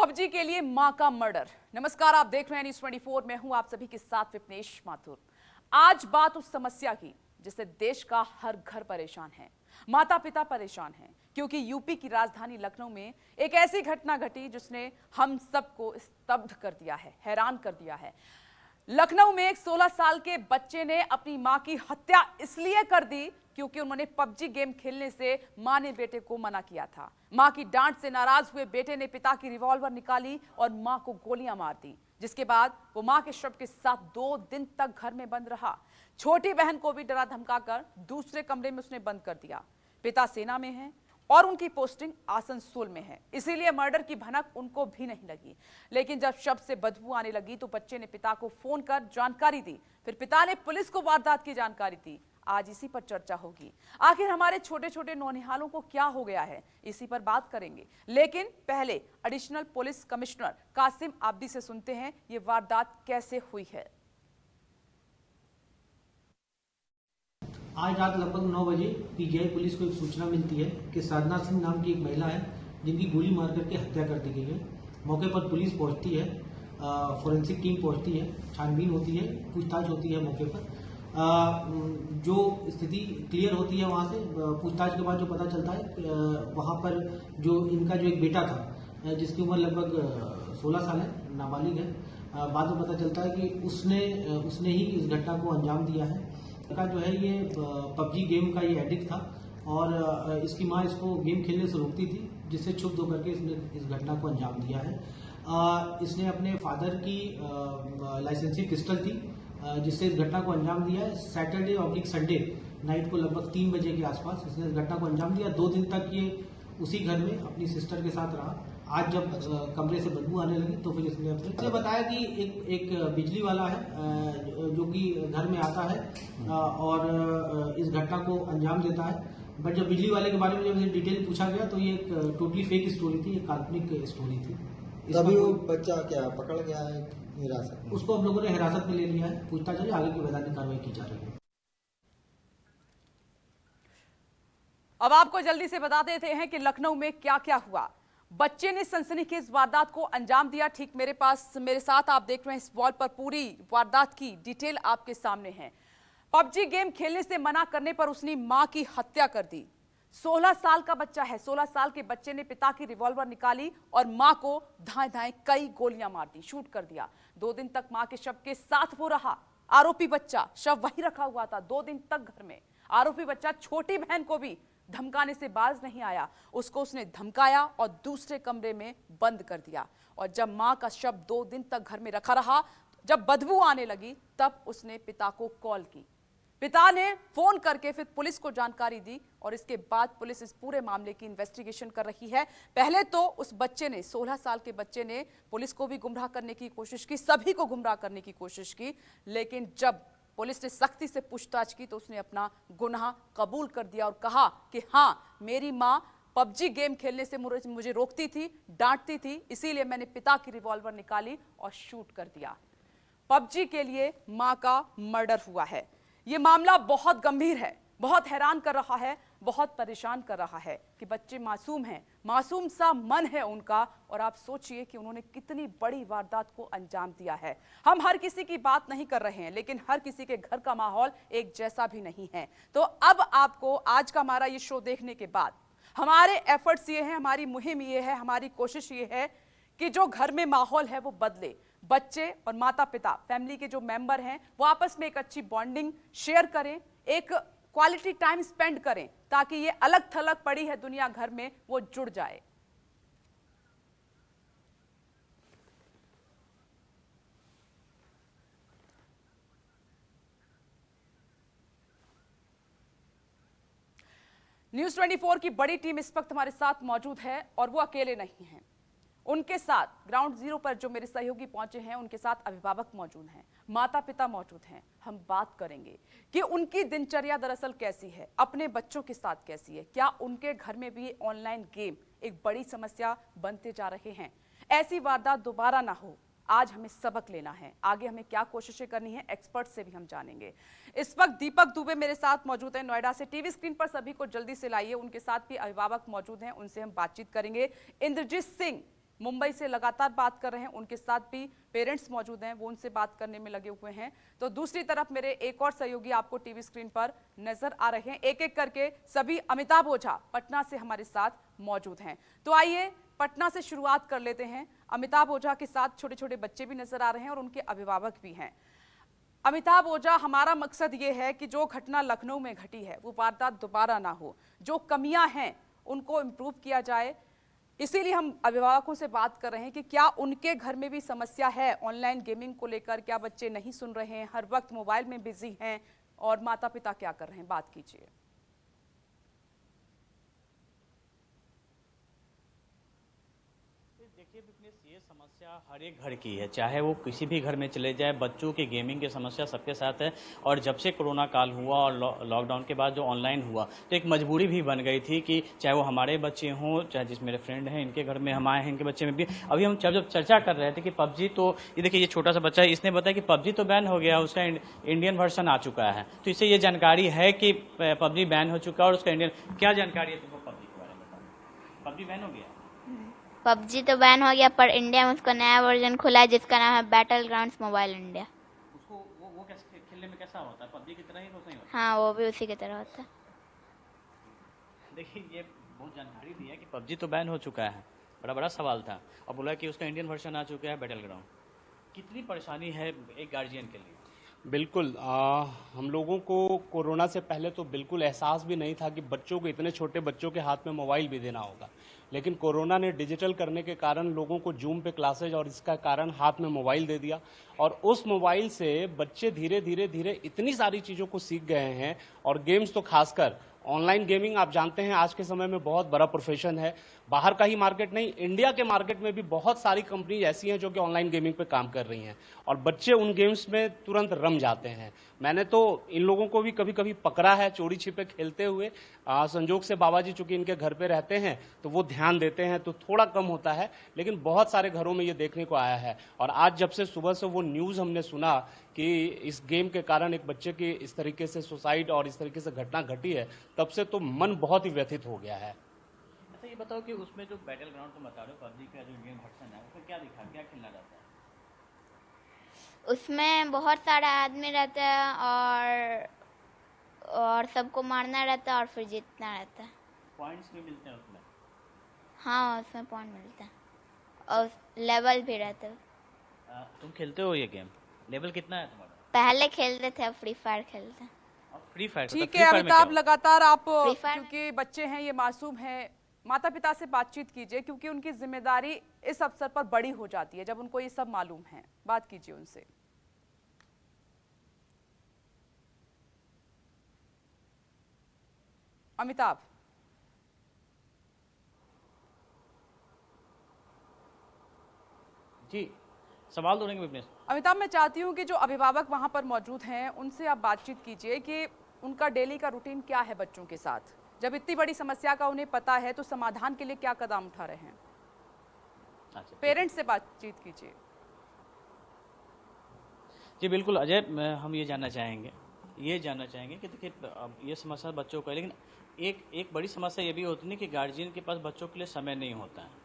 PUBG के लिए मां का मर्डर। नमस्कार, आप देख रहे हैं न्यूज़ 24। मैं हूं आप सभी के साथ विपनेश माथुर। आज बात उस समस्या की जिससे देश का हर घर परेशान है, माता पिता परेशान हैं, क्योंकि यूपी की राजधानी लखनऊ में एक ऐसी घटना घटी जिसने हम सबको स्तब्ध कर दिया है, हैरान कर दिया है। लखनऊ में एक 16 साल के बच्चे ने अपनी मां की हत्या इसलिए कर दी क्योंकि उन्होंने पबजी गेम खेलने से मां ने बेटे को मना किया था। मां की डांट से नाराज हुए बेटे ने पिता की रिवॉल्वर निकाली और मां को गोलियां मार दी, जिसके बाद वो मां के शव के साथ 2 दिन तक घर में बंद रहा। छोटी बहन को भी डरा धमकाकर दूसरे कमरे में उसने बंद कर दिया। पिता सेना में है और उनकी पोस्टिंग आसनसोल में है, इसीलिए मर्डर की भनक उनको भी नहीं लगी। लेकिन जब शव से बदबू आने लगी तो बच्चे ने पिता को फोन कर जानकारी दी, फिर पिता ने पुलिस को वारदात की जानकारी दी। आज इसी पर चर्चा होगी। आखिर हमारे छोटे छोटे नौनिहालों को क्या हो गया है, इसी पर बात करेंगे। लेकिन पहले additional police commissioner Qasim Abdi से सुनते हैं ये वारदात कैसे हुई है। आज रात लगभग 9 बजे पीजीआई पुलिस को एक सूचना मिलती है कि साधना सिंह नाम की एक महिला है जिनकी गोली मार करके हत्या कर दी गई है। मौके पर पुलिस पहुंचती है, फोरेंसिक टीम पहुंचती है, छानबीन होती है, पूछताछ होती है। मौके पर जो स्थिति क्लियर होती है, वहां से पूछताछ के बाद जो पता चलता है वहां पर जो इनका जो एक बेटा था जिसकी उम्र लगभग 16 साल है, नाबालिग है, बाद में पता चलता है कि उसने ही इस घटना को अंजाम दिया है। लड़का जो है ये पबजी गेम का ये एडिक्ट था और इसकी मां इसको गेम खेलने से रोकती थी, जिससे क्षुब्ध होकर के इसने इस घटना को अंजाम दिया है। इसने अपने फादर की लाइसेंसी पिस्टल थी जिससे इस घटना को अंजाम दिया है। सैटरडे/संडे नाइट को लगभग 3 बजे के आसपास इसने इस घटना को अंजाम दिया। 2 दिन तक ये उसी घर में अपनी सिस्टर के साथ रहा। आज जब कमरे से बदबू आने लगी तो फिर इसने बताया कि एक बिजली वाला है जो कि घर में आता है और इस घटना को अंजाम देता है। बट जब बिजली वाले के बारे में जब डिटेल पूछा गया तो ये एक टोटली फेक स्टोरी थी, एक काल्पनिक स्टोरी थी। तभी वो बच्चा क्या पकड़ गया है हिरासत में? उसको हम लोगों ने हिरासत में ले लिया है, पूछताछ है, आगे की वैधानिक कार्रवाई की जा रही है। अब आपको जल्दी से बता देते हैं कि लखनऊ में क्या क्या हुआ। बच्चे ने सनसनीखेज वारदात को अंजाम दिया। ठीक मेरे साथ आप देख रहे हैं इस वॉल पर पूरी वारदात की डिटेल आपके सामने है। पबजी गेम खेलने से मना करने पर उसने मां की हत्या कर दी। 16 साल का बच्चा है। 16 साल के बच्चे ने पिता की रिवॉल्वर निकाली और मां को धाए धाए कई गोलियां मार दी, शूट कर दिया। 2 दिन तक मां के शव के साथ वो रहा। आरोपी बच्चा शव वहीं रखा हुआ था 2 दिन तक घर में। आरोपी बच्चा छोटी बहन को भी धमकाने से बाज नहीं आया। उसको उसने धमकाया और दूसरे कमरे में बंद कर दिया। और जब मां का शव 2 दिन तक घर में रखा रहा, जब बदबू आने लगी, तब उसने पिता को कॉल की। पिता ने फोन करके फिर पुलिस को जानकारी दी और इसके बाद पुलिस इस पूरे मामले की इन्वेस्टिगेशन कर रही है। पहले तो उस बच्चे ने, 16 साल के बच्चे ने पुलिस को भी गुमराह करने की कोशिश की, सभी को गुमराह करने की कोशिश की। लेकिन जब पुलिस ने सख्ती से पूछताछ की तो उसने अपना गुनाह कबूल कर दिया और कहा कि हाँ, मेरी मां पबजी गेम खेलने से मुझे रोकती थी, डांटती थी, इसीलिए मैंने पिता की रिवॉल्वर निकाली और शूट कर दिया। पबजी के लिए मां का मर्डर हुआ है। यह मामला बहुत गंभीर है, बहुत हैरान कर रहा है, बहुत परेशान कर रहा है कि बच्चे मासूम हैं, मासूम सा मन है उनका। और आप सोचिए कि उन्होंने कितनी बड़ी वारदात को अंजाम दिया है। हम हर किसी की बात नहीं कर रहे हैं, लेकिन हर किसी के घर का माहौल एक जैसा भी नहीं है। तो अब आपको आज का हमारा ये शो देखने के बाद हमारे एफर्ट्स ये हैं, हमारी मुहिम ये है, हमारी कोशिश ये है कि जो घर में माहौल है वो बदले। बच्चे और माता पिता, फैमिली के जो मेंबर हैं, वो आपस में एक अच्छी बॉन्डिंग शेयर करें, एक क्वालिटी टाइम स्पेंड करें, ताकि ये अलग थलग पड़ी है दुनिया घर में वो जुड़ जाए। न्यूज़ 24 की बड़ी टीम इस वक्त हमारे साथ मौजूद है और वो अकेले नहीं हैं। उनके साथ ग्राउंड जीरो पर जो मेरे सहयोगी पहुंचे हैं, उनके साथ अभिभावक मौजूद हैं, माता पिता मौजूद हैं। हम बात करेंगे कि उनकी दिनचर्या दरअसल कैसी है, अपने बच्चों के साथ कैसी है, क्या उनके घर में भी ऑनलाइन गेम एक बड़ी समस्या बनते जा रहे हैं। ऐसी वारदात दोबारा ना हो, आज हमें सबक लेना है। आगे हमें क्या कोशिशें करनी है, एक्सपर्ट से भी हम जानेंगे। इस वक्त दीपक दुबे मेरे साथ मौजूद है नोएडा से। टीवी स्क्रीन पर सभी को जल्दी से लाइए, उनके साथ भी अभिभावक मौजूद हैं, उनसे हम बातचीत करेंगे। इंद्रजीत सिंह मुंबई से लगातार बात कर रहे हैं, उनके साथ भी पेरेंट्स मौजूद हैं, वो उनसे बात करने में लगे हुए हैं। तो दूसरी तरफ मेरे एक और सहयोगी आपको टीवी स्क्रीन पर नजर आ रहे हैं, एक एक करके सभी। अमिताभ ओझा पटना से हमारे साथ मौजूद हैं, तो आइए पटना से शुरुआत कर लेते हैं। अमिताभ ओझा के साथ छोटे छोटे बच्चे भी नजर आ रहे हैं और उनके अभिभावक भी हैं। अमिताभ ओझा, हमारा मकसद ये है कि जो घटना लखनऊ में घटी है वो वारदात दोबारा ना हो, जो कमियां हैं उनको इम्प्रूव किया जाए। इसीलिए हम अभिभावकों से बात कर रहे हैं कि क्या उनके घर में भी समस्या है ऑनलाइन गेमिंग को लेकर, क्या बच्चे नहीं सुन रहे हैं, हर वक्त मोबाइल में बिजी हैं, और माता पिता क्या कर रहे हैं, बात कीजिए। देखिए विपनेश, ये समस्या हर एक घर की है, चाहे वो किसी भी घर में चले जाए। बच्चों की गेमिंग की समस्या सबके साथ है, और जब से कोरोना काल हुआ और लॉकडाउन के बाद जो ऑनलाइन हुआ, तो एक मजबूरी भी बन गई थी कि चाहे वो हमारे बच्चे हों, चाहे जिस मेरे फ्रेंड हैं इनके घर में हम आए हैं, इनके बच्चे में भी। अभी हम जब चर्चा कर रहे थे कि पबजी, तो ये देखिए ये छोटा सा बच्चा है, इसने बताया कि पबजी तो बैन हो गया, उसका इंडियन वर्जन आ चुका है। तो इससे ये जानकारी है कि पबजी बैन हो चुका है, और उसका इंडियन, क्या जानकारी है तुमको पबजी के बारे में बताओ? पबजी बैन हो गया? पबजी तो बैन हो गया, पर इंडिया में उसका नया वर्जन खुला है जिसका नाम है बैटल ग्राउंड्स मोबाइल इंडिया। उसको वो कैसे खेलने में कैसा होता है? पबजी की तरह ही तो नहीं होता? हाँ, वो भी उसी की तरह होता है। देखिए ये बहुत जानकारी दी है कि पबजी तो बैन हो चुका है, बड़ा सवाल था, और बोला कि उसका इंडियन वर्जन आ चुका है बैटल ग्राउंड। कितनी परेशानी है एक गार्जियन के लिए? बिल्कुल, हम लोगों को कोरोना से पहले तो बिल्कुल एहसास भी नहीं था कि बच्चों को, इतने छोटे बच्चों के हाथ में मोबाइल भी देना होगा। लेकिन कोरोना ने डिजिटल करने के कारण लोगों को जूम पे क्लासेज और इसका कारण हाथ में मोबाइल दे दिया, और उस मोबाइल से बच्चे धीरे धीरे इतनी सारी चीज़ों को सीख गए हैं। और गेम्स तो खासकर ऑनलाइन गेमिंग, आप जानते हैं आज के समय में बहुत बड़ा प्रोफेशन है। बाहर का ही मार्केट नहीं, इंडिया के मार्केट में भी बहुत सारी कंपनी ऐसी हैं जो कि ऑनलाइन गेमिंग पे काम कर रही हैं, और बच्चे उन गेम्स में तुरंत रम जाते हैं। मैंने तो इन लोगों को भी कभी कभी पकड़ा है चोरी छिपे खेलते हुए। संजोग से बाबा जी चूंकि इनके घर पे रहते हैं तो वो ध्यान देते हैं, तो थोड़ा कम होता है, लेकिन बहुत सारे घरों में ये देखने को आया है। और आज जब से सुबह से वो न्यूज़ हमने सुना कि इस गेम के कारण एक बच्चे की इस तरीके से सुसाइड और इस तरीके से घटना घटी है, तब से तो मन बहुत ही व्यथित हो गया है। अच्छा ये बताओ कि उसमें जो बैटल ग्राउंड तुम बता रहे हो, पबजी का जो इंडियन वर्जन है, उसमें क्या दिखा, क्या खेलना रहता है? उसमें बहुत सारा आदमी रहता है और सबको मारना रहता है और फिर जीतना रहता है। पॉइंट्स भी मिलते हैं उसमें? हाँ, उसमें पॉइंट मिलता है और लेवल भी रहता है। तुम खेलते हो ये गेम? लेवल कितना है तुम्हारा? पहले खेलते थे, अब फ्री फायर खेलते हैं। Free fire? ठीक है अमिताभ, लगातार आप, Free Fire क्योंकि बच्चे हैं, ये मासूम हैं, माता पिता से बातचीत कीजिए, क्योंकि उनकी जिम्मेदारी इस अवसर पर बड़ी हो जाती है जब उनको ये सब मालूम है। बात कीजिए उनसे। अमिताभ, जी सवाल दोगे विपनेश? अमिताभ, मैं चाहती हूँ कि जो अभिभावक वहां पर मौजूद हैं उनसे आप बातचीत कीजिए कि उनका डेली का रूटीन क्या है बच्चों के साथ। जब इतनी बड़ी समस्या का उन्हें पता है तो समाधान के लिए क्या कदम उठा रहे हैं? अच्छा, पेरेंट्स से बातचीत कीजिए। जी बिल्कुल अजय, हम ये जानना चाहेंगे कि देखिए अब ये समस्या बच्चों को है, लेकिन एक बड़ी समस्या ये भी होती है कि गार्जियन के पास बच्चों के लिए समय नहीं होता है।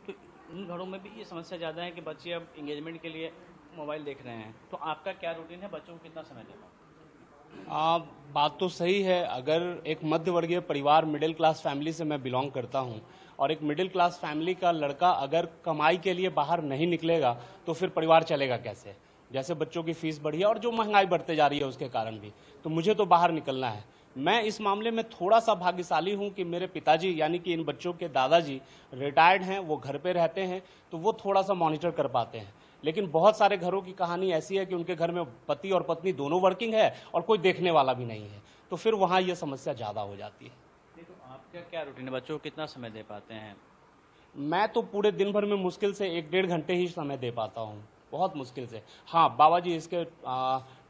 तो उन घरों में भी ये समस्या ज़्यादा है कि बच्चे अब इंगेजमेंट के लिए मोबाइल देख रहे हैं। तो आपका क्या रूटीन है, बच्चों को कितना समय देना? बात तो सही है। अगर एक मध्यवर्गीय परिवार, मिडिल क्लास फैमिली से मैं बिलोंग करता हूं, और एक मिडिल क्लास फैमिली का लड़का अगर कमाई के लिए बाहर नहीं निकलेगा तो फिर परिवार चलेगा कैसे? जैसे बच्चों की फीस बढ़ी है और जो महंगाई बढ़ते जा रही है उसके कारण भी, तो मुझे तो बाहर निकलना है। मैं इस मामले में थोड़ा सा भाग्यशाली हूं कि मेरे पिताजी यानी कि इन बच्चों के दादाजी रिटायर्ड हैं, वो घर पे रहते हैं, तो वो थोड़ा सा मॉनिटर कर पाते हैं। लेकिन बहुत सारे घरों की कहानी ऐसी है कि उनके घर में पति और पत्नी दोनों वर्किंग है और कोई देखने वाला भी नहीं है, तो फिर वहाँ ये समस्या ज़्यादा हो जाती है। नहीं तो आपका क्या रूटीन है, बच्चों को कितना समय दे पाते हैं? मैं तो पूरे दिन भर में मुश्किल से 1-1.5 घंटे ही समय दे पाता हूँ, बहुत मुश्किल से। हाँ, बाबा जी इसके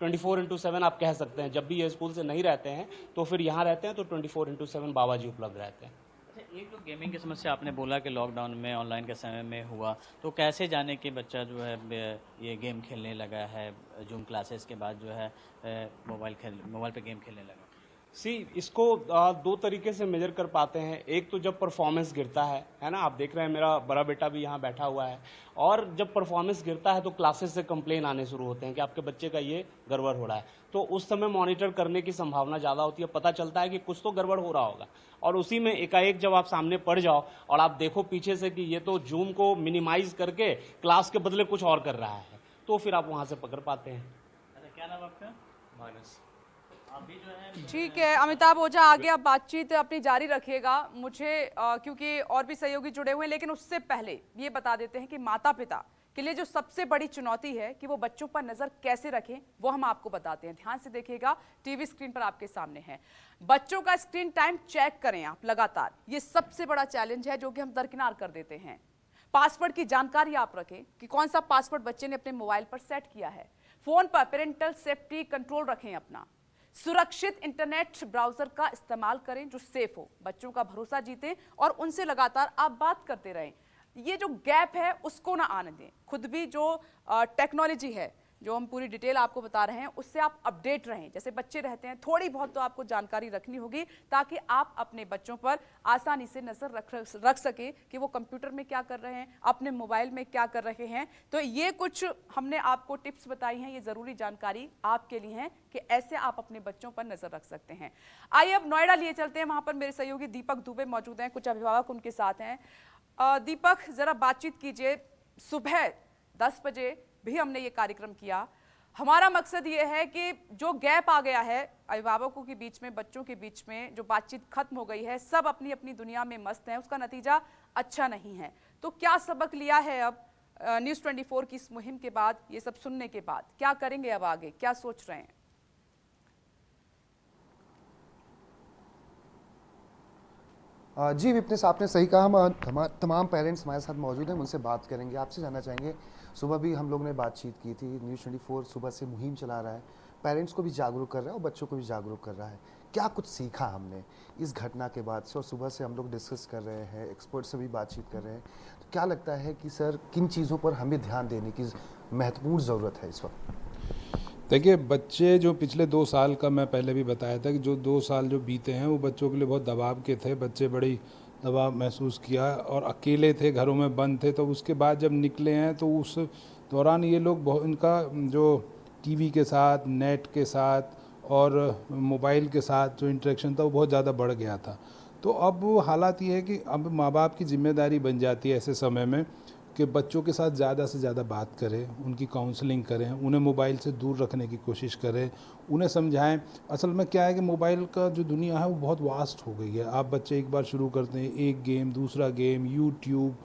24/7 आप कह सकते हैं। जब भी ये स्कूल से नहीं रहते हैं तो फिर यहाँ रहते हैं, तो 24/7 बाबा जी उपलब्ध रहते हैं। एक तो गेमिंग की समस्या आपने बोला कि लॉकडाउन में, ऑनलाइन के समय में हुआ, तो कैसे जाने कि बच्चा जो है ये गेम खेलने लगा है, जूम क्लासेस के बाद जो है मोबाइल पे गेम खेलने लगा? इसको दो तरीके से मेजर कर पाते हैं। एक तो जब परफॉर्मेंस गिरता है ना, आप देख रहे हैं मेरा बड़ा बेटा भी यहाँ बैठा हुआ है, और जब परफॉर्मेंस गिरता है तो क्लासेस से कंप्लेन आने शुरू होते हैं कि आपके बच्चे का ये गड़बड़ हो रहा है। तो उस समय मॉनिटर करने की संभावना ज़्यादा होती है, पता चलता है कि कुछ तो गड़बड़ हो रहा होगा, और उसी में एकाएक जब आप सामने पड़ जाओ और आप देखो पीछे से कि ये तो जूम को मिनिमाइज करके क्लास के बदले कुछ और कर रहा है, तो फिर आप वहाँ से पकड़ पाते हैं। अच्छा, क्या नाम आपका? माइनस अभी जो है ठीक है अमिताभ ओझा, आगे आप बातचीत अपनी जारी रखिएगा। मुझे क्योंकि और भी सहयोगी जुड़े हुए हैं, लेकिन उससे पहले ये बता देते हैं कि माता पिता के लिए जो सबसे बड़ी चुनौती है कि वो बच्चों पर नजर कैसे रखें, वो हम आपको बताते हैं। ध्यान से देखिएगा, टीवी स्क्रीन पर आपके सामने है। बच्चों का स्क्रीन टाइम चेक करें आप लगातार, ये सबसे बड़ा चैलेंज है जो कि हम दरकिनार कर देते हैं। पासवर्ड की जानकारी आप रखें कि कौन सा पासवर्ड बच्चे ने अपने मोबाइल पर सेट किया है। फोन पर पेरेंटल सेफ्टी कंट्रोल रखें अपना। सुरक्षित इंटरनेट ब्राउजर का इस्तेमाल करें जो सेफ हो। बच्चों का भरोसा जीतें और उनसे लगातार आप बात करते रहें। ये जो गैप है उसको ना आने दें। खुद भी जो टेक्नोलॉजी है, जो हम पूरी डिटेल आपको बता रहे हैं, उससे आप अपडेट रहें। जैसे बच्चे रहते हैं, थोड़ी बहुत तो आपको जानकारी रखनी होगी ताकि आप अपने बच्चों पर आसानी से नजर रख सके कि वो कंप्यूटर में क्या कर रहे हैं, अपने मोबाइल में क्या कर रहे हैं। तो ये कुछ हमने आपको टिप्स बताई हैं, ये जरूरी जानकारी आपके लिए है कि ऐसे आप अपने बच्चों पर नजर रख सकते हैं। आइए अब नोएडा लिए चलते हैं, वहां पर मेरे सहयोगी दीपक दुबे मौजूद हैं, कुछ अभिभावक उनके साथ हैं। दीपक, जरा बातचीत कीजिए। सुबह 10 बजे भी हमने ये कार्यक्रम किया। हमारा मकसद ये है कि जो गैप आ गया है अभिभावकों के बीच में, बच्चों के बीच में, जो बातचीत खत्म हो गई है, सब अपनी अपनी दुनिया में मस्त हैं, उसका नतीजा अच्छा नहीं है। तो क्या सबक लिया है अब न्यूज़ 24 की इस मुहिम के बाद, ये सब सुनने के बाद क्या करेंगे अब आगे, क्या सोच रहे हैं? जी विपनेश, आपने सही कहा। हम तमाम पेरेंट्स हमारे साथ मौजूद हैं, उनसे बात करेंगे। आपसे जानना चाहेंगे, सुबह भी हम लोग ने बातचीत की थी, न्यूज़ 24 सुबह से मुहिम चला रहा है, पेरेंट्स को भी जागरूक कर रहा है और बच्चों को भी जागरूक कर रहा है। क्या कुछ सीखा हमने इस घटना के बाद से? और सुबह से हम लोग डिस्कस कर रहे हैं, एक्सपर्ट से भी बातचीत कर रहे हैं, तो क्या लगता है कि सर किन चीज़ों पर हमें ध्यान देने की महत्वपूर्ण ज़रूरत है इस वक्त? देखिए, बच्चे जो पिछले 2 साल का मैं पहले भी बताया था कि जो 2 साल जो बीते हैं वो बच्चों के लिए बहुत दबाव के थे। बच्चे बड़ी दबाव महसूस किया और अकेले थे, घरों में बंद थे। तो उसके बाद जब निकले हैं तो उस दौरान ये लोग बहुत, इनका जो टीवी के साथ, नेट के साथ और मोबाइल के साथ जो इंटरेक्शन था वो बहुत ज़्यादा बढ़ गया था। तो अब हालात ये है कि अब माँ बाप की जिम्मेदारी बन जाती है ऐसे समय में कि बच्चों के साथ ज़्यादा से ज़्यादा बात करें, उनकी काउंसलिंग करें, उन्हें मोबाइल से दूर रखने की कोशिश करें, उन्हें समझाएं। असल में क्या है कि मोबाइल का जो दुनिया है वो बहुत वास्ट हो गई है। आप बच्चे एक बार शुरू करते हैं, एक गेम, दूसरा गेम, यूट्यूब,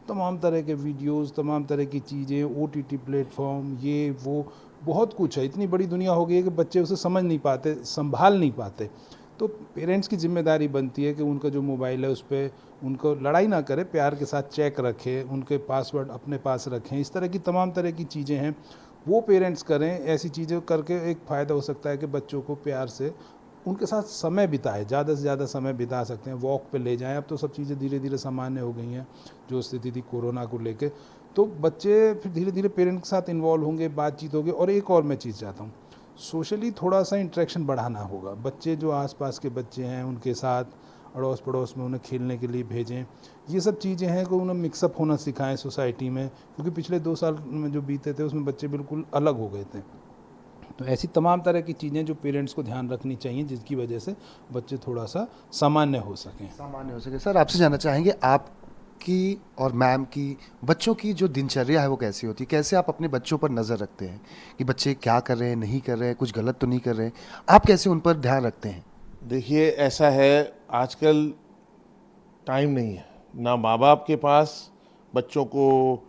तमाम तरह के वीडियोस, तमाम तरह की चीज़ें, OTT प्लेटफॉर्म, ये वो बहुत कुछ है। इतनी बड़ी दुनिया हो गई है कि बच्चे उसे समझ नहीं पाते, संभाल नहीं पाते। तो पेरेंट्स की जिम्मेदारी बनती है कि उनका जो मोबाइल है उस पर उनको लड़ाई ना करे, प्यार के साथ चेक रखें, उनके पासवर्ड अपने पास रखें। इस तरह की तमाम तरह की चीज़ें हैं, वो पेरेंट्स करें। ऐसी चीज़ें करके एक फ़ायदा हो सकता है कि बच्चों को प्यार से उनके साथ समय बिताए, ज़्यादा से ज़्यादा समय बिता सकते हैं, वॉक पे ले जाएं। अब तो सब चीज़ें धीरे धीरे सामान्य हो गई हैं जो स्थिति थी कोरोना को लेके। तो बच्चे फिर धीरे धीरे पेरेंट्स के साथ इन्वॉल्व होंगे, बातचीत होगी। और एक और मैं चीज़ चाहता हूँ, सोशली थोड़ा सा इंटरेक्शन बढ़ाना होगा। बच्चे जो आसपास के बच्चे हैं उनके साथ अड़ोस पड़ोस में उन्हें खेलने के लिए भेजें। ये सब चीज़ें हैं कि उन्हें मिक्सअप होना सिखाएं सोसाइटी में, क्योंकि पिछले 2 साल में जो बीते थे उसमें बच्चे बिल्कुल अलग हो गए थे। तो ऐसी तमाम तरह की चीज़ें जो पेरेंट्स को ध्यान रखनी चाहिए, जिसकी वजह से बच्चे थोड़ा सा सामान्य हो सकें। सर, आपसे जानना चाहेंगे, आपकी और मैम की बच्चों की जो दिनचर्या है वो कैसी होती है? कैसे आप अपने बच्चों पर नज़र रखते हैं कि बच्चे क्या कर रहे हैं, नहीं कर रहे हैं, कुछ गलत तो नहीं कर रहे हैं? आप कैसे उन पर ध्यान रखते हैं? देखिए, ऐसा है, आजकल टाइम नहीं है ना माँ बाप के पास बच्चों को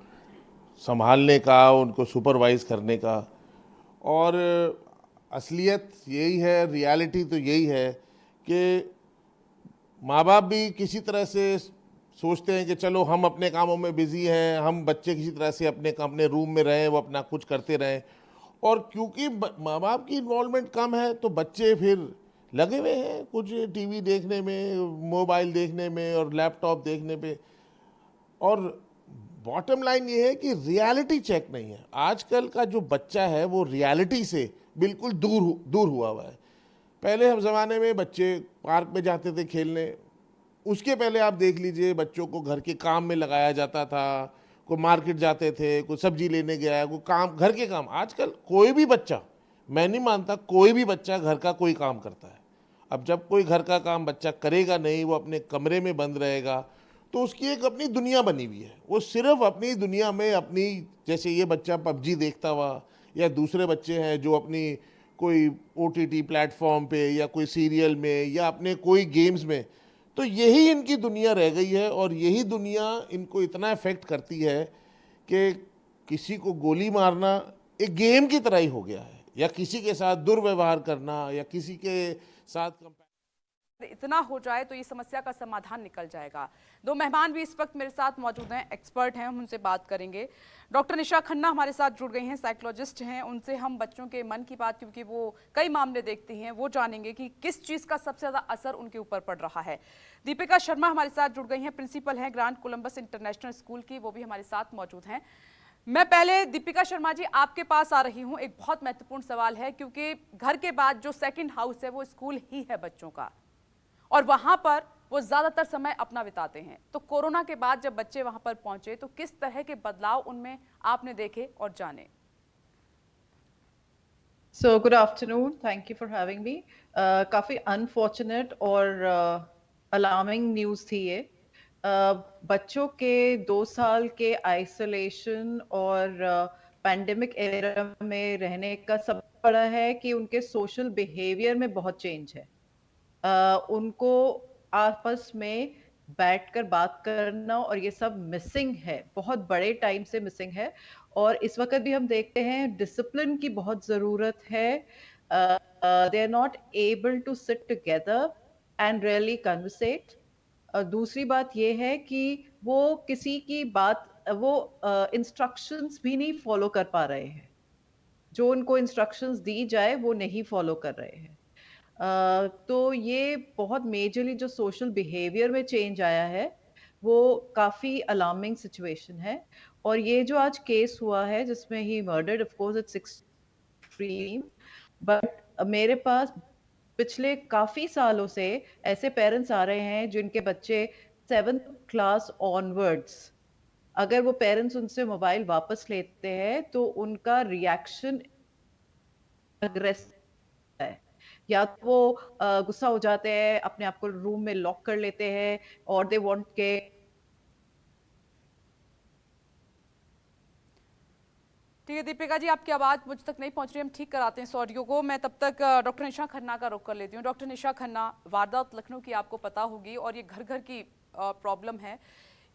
संभालने का, उनको सुपरवाइज करने का। और असलियत यही है, रियलिटी तो यही है कि माँ बाप भी किसी तरह से सोचते हैं कि चलो हम अपने कामों में बिजी हैं, हम बच्चे किसी तरह से अपने रूम में रहें, वो अपना कुछ करते रहें। और क्योंकि माँ बाप की इन्वॉल्वमेंट कम है तो बच्चे फिर लगे हुए हैं कुछ टीवी देखने में, मोबाइल देखने में और लैपटॉप देखने पे। और बॉटम लाइन ये है कि रियलिटी चेक नहीं है। आजकल का जो बच्चा है वो रियलिटी से बिल्कुल दूर हुआ हुआ है। पहले हम ज़माने में बच्चे पार्क में जाते थे खेलने, उसके पहले आप देख लीजिए बच्चों को घर के काम में लगाया जाता था, कोई मार्केट जाते थे, कोई सब्जी लेने गया, कोई काम, घर के काम। आजकल कोई भी बच्चा, मैं नहीं मानता कोई भी बच्चा घर का कोई काम करता है। अब जब कोई घर का काम बच्चा करेगा नहीं, वो अपने कमरे में बंद रहेगा, तो उसकी एक अपनी दुनिया बनी हुई है। वो सिर्फ अपनी दुनिया में अपनी, जैसे ये बच्चा पबजी देखता हुआ, या दूसरे बच्चे हैं जो अपनी कोई OTT प्लेटफॉर्म पे या कोई सीरियल में या अपने कोई गेम्स में, तो यही इनकी दुनिया रह गई है। और यही दुनिया इनको इतना इफेक्ट करती है कि किसी को गोली मारना एक गेम की तरह ही हो गया है, या किसी के साथ दुर्व्यवहार करना, या किसी के साथ इतना हो जाए तो ये समस्या का समाधान निकल जाएगा। दो मेहमान भी इस वक्त मेरे साथ मौजूद हैं, एक्सपर्ट हैं, हम उनसे बात करेंगे। डॉक्टर निशा खन्ना हमारे साथ जुड़ गई हैं, साइकोलॉजिस्ट हैं। उनसे हम बच्चों के मन की बात, क्योंकि वो कई मामले देखती हैं, वो जानेंगे कि किस चीज़ का सबसे ज़्यादा असर उनके ऊपर पड़ रहा है। दीपिका शर्मा हमारे साथ जुड़ गई हैं, प्रिंसिपल हैं ग्रैंड कोलंबस इंटरनेशनल स्कूल की, वो भी हमारे साथ मौजूद हैं। मैं पहले दीपिका शर्मा जी आपके पास आ रही हूँ। एक बहुत महत्वपूर्ण सवाल है, क्योंकि घर के बाद जो सेकंड हाउस है वो स्कूल ही है बच्चों का, और वहां पर वो ज्यादातर समय अपना बिताते हैं। तो कोरोना के बाद जब बच्चे वहां पर पहुंचे तो किस तरह के बदलाव उनमें आपने देखे और जाने? So good afternoon. Thank you for having me. काफी अनफॉर्चुनेट और अलार्मिंग न्यूज़ थी ये। बच्चों के 2 साल के आइसोलेशन और पैंडेमिक एरा में रहने का सब बड़ा है कि उनके सोशल बिहेवियर में बहुत चेंज है। उनको आपस में बैठकर बात करना और ये सब मिसिंग है, बहुत बड़े टाइम से मिसिंग है। और इस वक्त भी हम देखते हैं डिसिप्लिन की बहुत ज़रूरत है। They are not able to sit together and really conversate. दूसरी बात ये है कि वो किसी की बात, वो इंस्ट्रक्शंस भी नहीं फॉलो कर पा रहे हैं। जो उनको इंस्ट्रक्शंस दी जाए वो नहीं फॉलो कर रहे हैं। तो ये बहुत मेजरली जो सोशल बिहेवियर में चेंज आया है वो काफ़ी अलार्मिंग सिचुएशन है। और ये जो आज केस हुआ है जिसमें he murdered, of course it's extreme, but मेरे पास पिछले काफ़ी सालों से ऐसे पेरेंट्स आ रहे हैं जिनके बच्चे 7th क्लास ऑनवर्ड्स, अगर वो पेरेंट्स उनसे मोबाइल वापस लेते हैं तो उनका रिएक्शन अग्रेसिव है। या तो वो गुस्सा हो जाते हैं, अपने आप को रूम में लॉक कर लेते हैं, और दे वांट के। ठीक है दीपिका जी, आपकी आवाज़ मुझ तक नहीं पहुंच रही, हम ठीक कराते हैं इस ऑडियो को। मैं तब तक डॉक्टर निशा खन्ना का रुख कर लेती हूँ। डॉक्टर निशा खन्ना, वारदात लखनऊ की आपको पता होगी, और ये घर घर की प्रॉब्लम है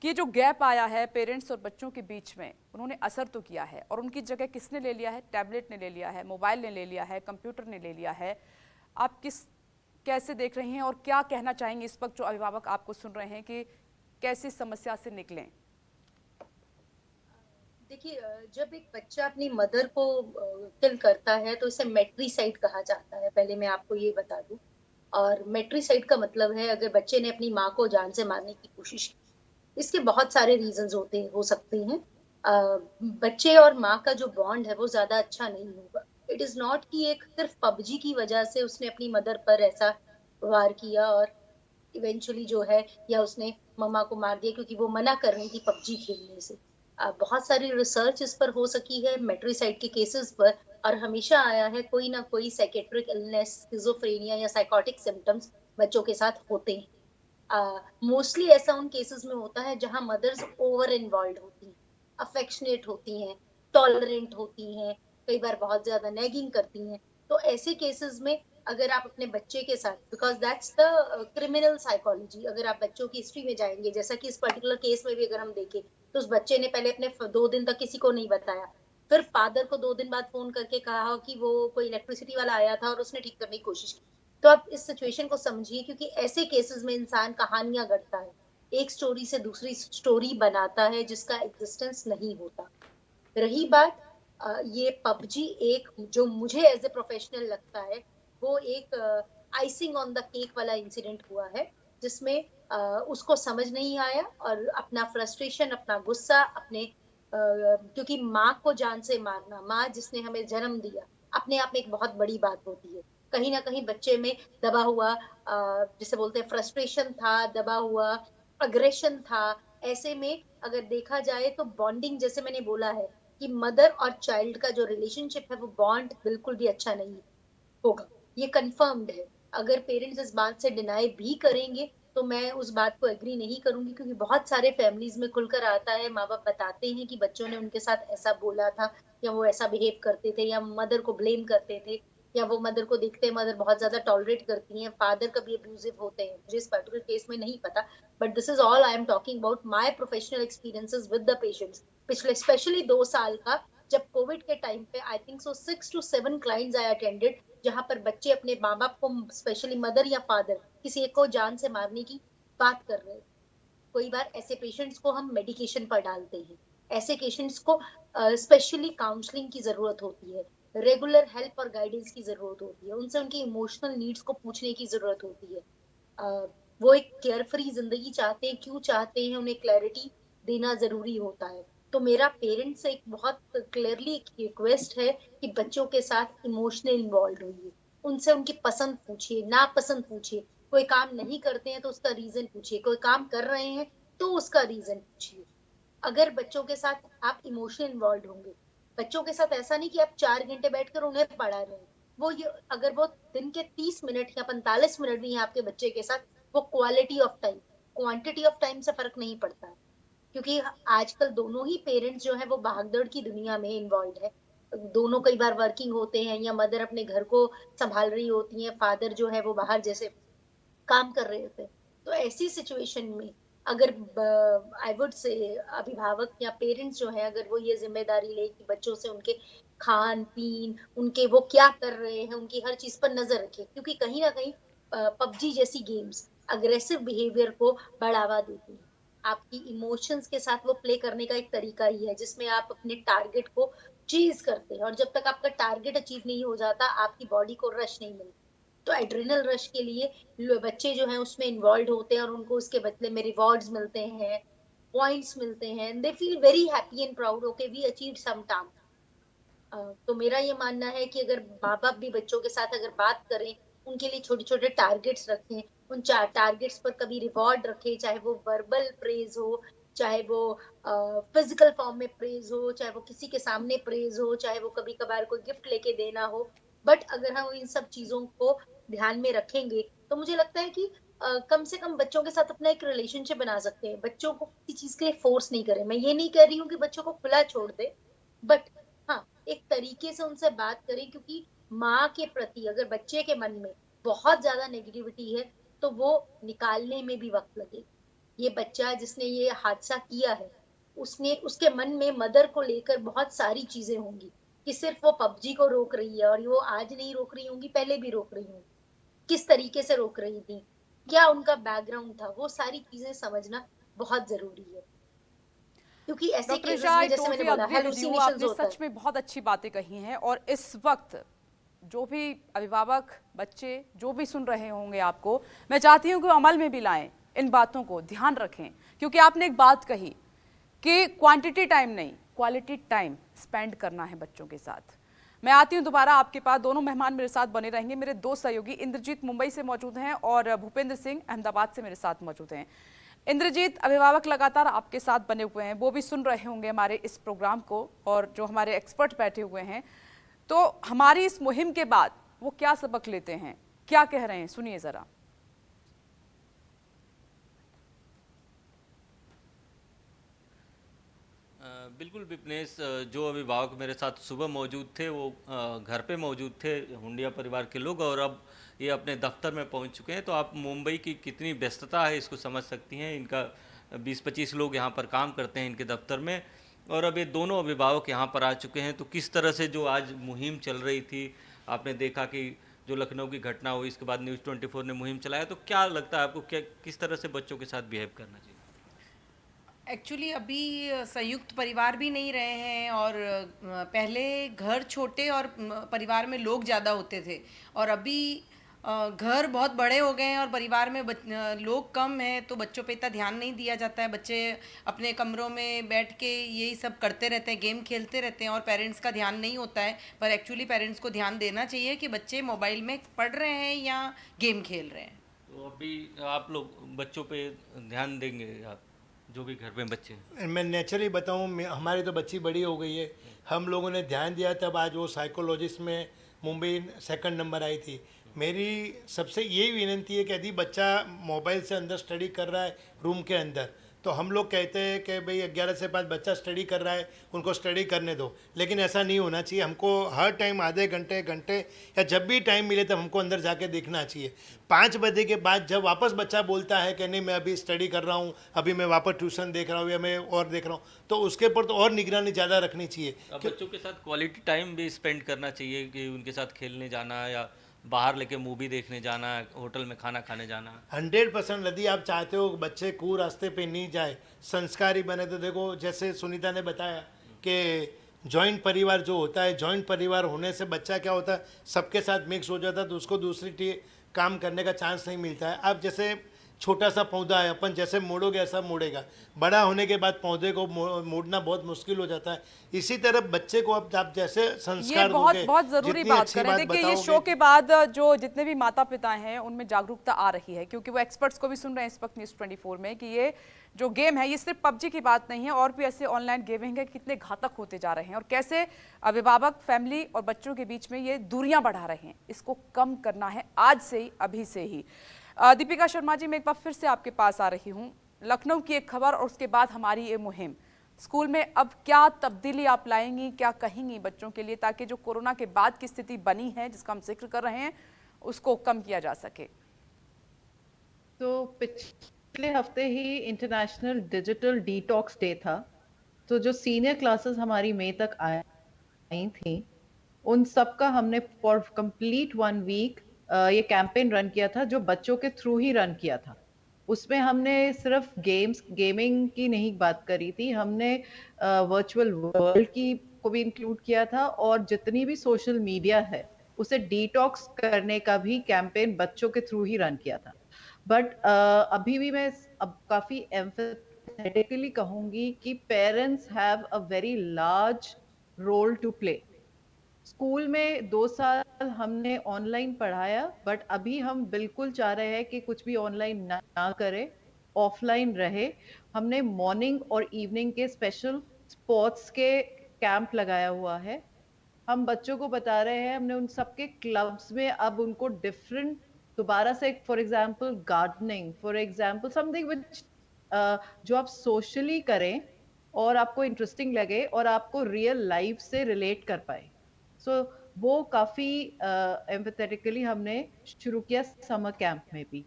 कि ये जो गैप आया है पेरेंट्स और बच्चों के बीच में, उन्होंने असर तो किया है, और उनकी जगह किसने ले लिया है? टैबलेट ने ले लिया है, मोबाइल ने ले लिया है, कंप्यूटर ने ले लिया है। आप कैसे देख रहे हैं और क्या कहना चाहेंगे इस वक्त जो अभिभावक आपको सुन रहे हैं कि कैसे समस्या से निकलें? देखिए, जब एक बच्चा अपनी मदर को किल करता है तो इसे मैट्रिसाइड कहा जाता है, पहले मैं आपको ये बता दूं। और मैट्रिसाइड का मतलब है अगर बच्चे ने अपनी माँ को जान से मारने की कोशिश की। इसके बहुत सारे रीजंस हो सकते हैं। बच्चे और माँ का जो बॉन्ड है वो ज्यादा अच्छा नहीं होगा। इट इज नॉट कि एक सिर्फ पबजी की वजह से उसने अपनी मदर पर ऐसा वार किया और इवेंचुअली जो है, या उसने मम्मा को मार दिया क्योंकि वो मना कर रही थी पबजी खेलने से। बहुत सारी रिसर्च इस पर हो सकी है मैट्रिसाइड के केसेस पर, और हमेशा आया है कोई ना कोई साइकेट्रिक इलनेस, स्किज़ोफ्रेनिया या साइकोटिक सिम्टम्स बच्चों के साथ होते हैं। मोस्टली ऐसा उन केसेस में होता है जहां मदर्स ओवर इन्वॉल्व होती हैं, अफेक्शनेट होती हैं, टॉलरेंट होती हैं, कई बार बहुत ज्यादा नैगिंग करती हैं। तो ऐसे केसेस में अगर आप अपने बच्चे के साथ, because that's the criminal psychology, अगर आप बच्चों की हिस्ट्री में जाएंगे, जैसा कि इस पर्टिकुलर केस में भी अगर हम देखें तो उस बच्चे ने पहले अपने 2 दिन तक किसी को नहीं बताया, फिर फादर को 2 दिन बाद फोन करके कहा कि वो कोई इलेक्ट्रिसिटी वाला आया था और उसने ठीक करने की कोशिश की। तो आप इस सिचुएशन को समझिए, क्योंकि ऐसे केसेस में इंसान कहानियां गढ़ता है, एक स्टोरी से दूसरी स्टोरी बनाता है जिसका एग्जिस्टेंस नहीं होता। रही बात ये पबजी, एक जो मुझे एज ए प्रोफेशनल लगता है वो एक आइसिंग ऑन द केक वाला इंसिडेंट हुआ है, जिसमें उसको समझ नहीं आया और अपना फ्रस्ट्रेशन, अपना गुस्सा, अपने क्योंकि माँ को जान से मारना, माँ जिसने हमें जन्म दिया, अपने आप में एक बहुत बड़ी बात होती है। कहीं ना कहीं बच्चे में दबा हुआ जिसे बोलते हैं फ्रस्ट्रेशन था, दबा हुआ अग्रेशन था। ऐसे में अगर देखा जाए तो बॉन्डिंग, जैसे मैंने बोला है कि मदर और चाइल्ड का जो रिलेशनशिप है वो बॉन्ड बिल्कुल भी अच्छा नहीं होगा, ये कंफर्म्ड है। अगर पेरेंट्स इस बात से डिनाई भी करेंगे तो मैं उस बात को एग्री नहीं करूंगी, क्योंकि बहुत सारे फैमिलीज में खुलकर आता है, माँ बाप बताते हैं कि बच्चों ने उनके साथ ऐसा बोला था, या वो ऐसा बिहेव करते थे, या मदर को ब्लेम करते थे, या वो मदर को देखते हैं मदर बहुत ज्यादा टॉलरेट करती हैं, फादर कभी अब्यूजिव होते हैं। मुझे इस पर्टिकुलर केस में नहीं पता, but this is all I am talking about my professional experiences with the patients. पिछले स्पेशली 2 साल का, जब कोविड के टाइम पे I think so 6 to 7 clients I attended, जहां पर बच्चे अपने माँ बाप को, स्पेशली मदर या फादर, किसी एक को जान से मारने की बात कर रहे हैं। कई बार ऐसे पेशेंट्स को हम मेडिकेशन पर डालते हैं, ऐसे पेशेंट्स को स्पेशली काउंसलिंग की जरूरत होती है, रेगुलर हेल्प और गाइडेंस की जरूरत होती है, उनसे उनकी इमोशनल नीड्स को पूछने की जरूरत होती है। वो एक केयर फ्री जिंदगी चाहते हैं, क्यों चाहते हैं, उन्हें क्लैरिटी देना जरूरी होता है। तो मेरा पेरेंट्स से एक बहुत क्लियरली रिक्वेस्ट है कि बच्चों के साथ इमोशनल इन्वॉल्व होइए, उनसे उनकी पसंद पूछिए, नापसंद पूछिए। कोई काम नहीं करते हैं तो उसका रीजन पूछिए, कोई काम कर रहे हैं तो उसका रीजन पूछिए। अगर बच्चों के साथ आप इमोशनल इन्वॉल्व होंगे, बच्चों के साथ ऐसा नहीं कि आप 4 घंटे बैठकर उन्हें पढ़ा रहे हैं, वो ये अगर वो दिन के 30 मिनट या 45 मिनट भी हैं आपके बच्चे के साथ, वो quality of time, quantity of time से फर्क नहीं पड़ता है। क्योंकि आजकल दोनों ही पेरेंट्स जो है वो भागदौड़ की दुनिया में इन्वॉल्व है, दोनों कई बार वर्किंग होते हैं, या मदर अपने घर को संभाल रही होती है, फादर जो है वो बाहर जैसे काम कर रहे होते हैं। तो ऐसी सिचुएशन में अगर आई वुड से अभिभावक या पेरेंट्स जो है, अगर वो ये जिम्मेदारी ले कि बच्चों से उनके खान पीन, उनके वो क्या कर रहे हैं, उनकी हर चीज पर नजर रखे, क्योंकि कहीं ना कहीं पबजी जैसी गेम्स अग्रेसिव बिहेवियर को बढ़ावा देती है। आपकी इमोशंस के साथ वो प्ले करने का एक तरीका ही है, जिसमें आप अपने टारगेट को चीज करते हैं, और जब तक आपका टारगेट अचीव नहीं हो जाता, आपकी बॉडी को रश नहीं मिलता। तो एड्रिनल रश के लिए बच्चे जो हैं उसमें इन्वॉल्व होते हैं, और उनको उसके बदले में रिवॉर्ड्स मिलते हैं, पॉइंट्स मिलते हैं, they feel very happy and proud, okay we achieved some task. तो मेरा ये मानना है कि अगर माँ बाप भी बच्चों के साथ अगर बात करें, उनके लिए छोटे छोटे टारगेट्स रखें, उन टारगेट्स पर कभी रिवॉर्ड रखें, चाहे वो वर्बल प्रेज हो, चाहे वो फिजिकल फॉर्म में प्रेज हो, चाहे वो किसी के सामने प्रेज हो, चाहे वो कभी कभार कोई गिफ्ट लेके देना हो। बट अगर हम इन सब चीजों को ध्यान में रखेंगे तो मुझे लगता है कि कम से कम बच्चों के साथ अपना एक रिलेशनशिप बना सकते हैं। बच्चों को किसी चीज के लिए फोर्स नहीं करें, मैं ये नहीं कह रही हूँ कि बच्चों को खुला छोड़ दे, बट हाँ एक तरीके से उनसे बात करें, क्योंकि माँ के प्रति अगर बच्चे के मन में बहुत ज्यादा नेगेटिविटी है तो वो निकालने में भी वक्त लगेगा। ये बच्चा जिसने ये हादसा किया है, उसके मन में मदर को लेकर बहुत सारी चीजें होंगी, कि सिर्फ वो पबजी को रोक रही है, और वो आज नहीं रोक रही होंगी, पहले भी रोक रही होंगी, किस तरीके से रोक रही थी, क्या उनका बैकग्राउंड था, वो सारी चीजें समझना बहुत जरूरी है। क्योंकि ऐसे डॉक्टर केसेस शाह, में जैसे मैंने बोला हेलुसिनेशंस आपने होता है। सच में बहुत अच्छी बातें कही हैं, और इस वक्त जो भी अभिभावक, बच्चे जो भी सुन रहे होंगे आपको, मैं चाहती हूँ कि वो अमल में भी लाएं, इन बातों को ध्यान रखें, क्योंकि आपने एक बात कही कि क्वांटिटी टाइम नहीं, क्वालिटी टाइम स्पेंड करना है बच्चों के साथ। मैं आती हूँ दोबारा आपके पास, दोनों मेहमान मेरे साथ बने रहेंगे। मेरे दो सहयोगी इंद्रजीत मुंबई से मौजूद हैं और भूपेंद्र सिंह अहमदाबाद से मेरे साथ मौजूद हैं। इंद्रजीत, अभिभावक लगातार आपके साथ बने हुए हैं, वो भी सुन रहे होंगे हमारे इस प्रोग्राम को, और जो हमारे एक्सपर्ट बैठे हुए हैं, तो हमारी इस मुहिम के बाद वो क्या सबक लेते हैं, क्या कह रहे हैं, सुनिए जरा। बिल्कुल विपनेश, जो अभिभावक मेरे साथ सुबह मौजूद थे वो घर पे मौजूद थे, हुंडिया परिवार के लोग, और अब ये अपने दफ्तर में पहुंच चुके हैं। तो आप मुंबई की कितनी व्यस्तता है इसको समझ सकती हैं। इनका 20-25 लोग यहाँ पर काम करते हैं इनके दफ्तर में, और अब ये दोनों अभिभावक यहाँ पर आ चुके हैं। तो किस तरह से जो आज मुहिम चल रही थी, आपने देखा कि जो लखनऊ की घटना हुई, इसके बाद न्यूज़ 24 ने मुहिम चलाया, तो क्या लगता है आपको, क्या किस तरह से बच्चों के साथ बिहेव करना चाहिए? एक्चुअली अभी संयुक्त परिवार भी नहीं रहे हैं, और पहले घर छोटे और परिवार में लोग ज़्यादा होते थे, और अभी घर बहुत बड़े हो गए हैं और परिवार में लोग कम हैं, तो बच्चों पे इतना ध्यान नहीं दिया जाता है। बच्चे अपने कमरों में बैठ के यही सब करते रहते हैं, गेम खेलते रहते हैं और पेरेंट्स का ध्यान नहीं होता है। पर एक्चुअली पेरेंट्स को ध्यान देना चाहिए कि बच्चे मोबाइल में पढ़ रहे हैं या गेम खेल रहे हैं। तो अभी आप लोग बच्चों पे ध्यान देंगे, आप जो भी घर में बच्चे हैं? मैं नेचुरली बताऊं, हमारी तो बच्ची बड़ी हो गई है, हम लोगों ने ध्यान दिया तब आज वो साइकोलॉजिस्ट में मुंबई 2nd नंबर आई थी। मेरी सबसे यही विनती है कि यदि बच्चा मोबाइल से अंदर स्टडी कर रहा है रूम के अंदर, तो हम लोग कहते हैं कि भाई 11 से 5 बच्चा स्टडी कर रहा है, उनको स्टडी करने दो, लेकिन ऐसा नहीं होना चाहिए। हमको हर टाइम आधे घंटे घंटे या जब भी टाइम मिले तब हमको अंदर जाके देखना चाहिए। 5 बजे के बाद जब वापस बच्चा बोलता है कि नहीं मैं अभी स्टडी कर रहा हूँ, अभी मैं वापस ट्यूशन देख रहा हूँ या मैं और देख रहा हूँ, तो उसके ऊपर तो और निगरानी ज़्यादा रखनी चाहिए। अब बच्चों के साथ क्वालिटी टाइम भी स्पेंड करना चाहिए, कि उनके साथ खेलने जाना या बाहर लेके मूवी देखने जाना, होटल में खाना खाने जाना। 100% यदि आप चाहते हो बच्चे कुरास्ते पे नहीं जाए, संस्कारी बने, तो देखो जैसे सुनीता ने बताया कि जॉइंट परिवार जो होता है, जॉइंट परिवार होने से बच्चा क्या होता है, सबके साथ मिक्स हो जाता है, तो उसको दूसरी काम करने का चांस नहीं मिलता है। अब जैसे छोटा सा पौधा है, अपन जैसे मोड़ोगे ऐसा मोड़ेगा, बड़ा होने के बाद पौधे को मोड़ना बहुत मुश्किल हो जाता है। इसी तरह बच्चे को अब आप जैसे संस्कार ये बहुत दोगे, बहुत जरूरी जितनी बात अच्छी करें। बात देखिए ये बताओगे, शो के बाद जो जितने भी माता पिता हैं उनमें जागरूकता आ रही है, क्योंकि वो एक्सपर्ट्स को भी सुन रहे हैं इस वक्त न्यूज़ 24 में कि ये जो गेम है ये सिर्फ पबजी की बात नहीं है, और भी ऐसे ऑनलाइन गेमिंग है कितने घातक होते जा रहे हैं और कैसे अभिभावक फैमिली और बच्चों के बीच में ये दूरियां बढ़ा रहे हैं। इसको कम करना है आज से ही, अभी से ही। दीपिका शर्मा जी, मैं एक बार फिर से आपके पास आ रही हूँ। लखनऊ की एक खबर और उसके बाद हमारी ये मुहिम, स्कूल में अब क्या तब्दीली आप लाएंगी, क्या कहेंगी बच्चों के लिए, ताकि जो कोरोना के बाद की स्थिति बनी है जिसका हम जिक्र कर रहे हैं उसको कम किया जा सके? तो पिछले हफ्ते ही इंटरनेशनल डिजिटल डिटॉक्स डे था, तो जो सीनियर क्लासेस हमारी मई तक आई थी, उन सब का हमने फॉर कंप्लीट 1 वीक ये कैंपेन रन किया था, जो बच्चों के थ्रू ही रन किया था। उसमें हमने सिर्फ गेमिंग की नहीं बात करी थी, हमने वर्चुअल वर्ल्ड की को भी इंक्लूड किया था, और जितनी भी सोशल मीडिया है उसे डिटॉक्स करने का भी कैंपेन बच्चों के थ्रू ही रन किया था। बट अभी भी मैं अब काफी एम्फेटिकली कहूंगी कि parents have a very large role to play. School में 2 साल हमने ऑनलाइन पढ़ाया, बट अभी हम बिल्कुल चाह रहे हैं कि कुछ भी ऑनलाइन ना करें, ऑफलाइन रहे। हमने मॉर्निंग और इवनिंग के स्पेशल स्पोर्ट्स के कैंप लगाया हुआ है। हम बच्चों को बता रहे हैं, हमने उन सबके क्लब्स में अब उनको डिफरेंट दोबारा से, for example gardening, for example something which जो आप सोशली करें और आपको इंटरेस्टिंग लगे और आपको रियल लाइफ से रिलेट कर पाए। सो वो काफी एम्पैथेटिकली हमने शुरू किया समर कैंप में भी।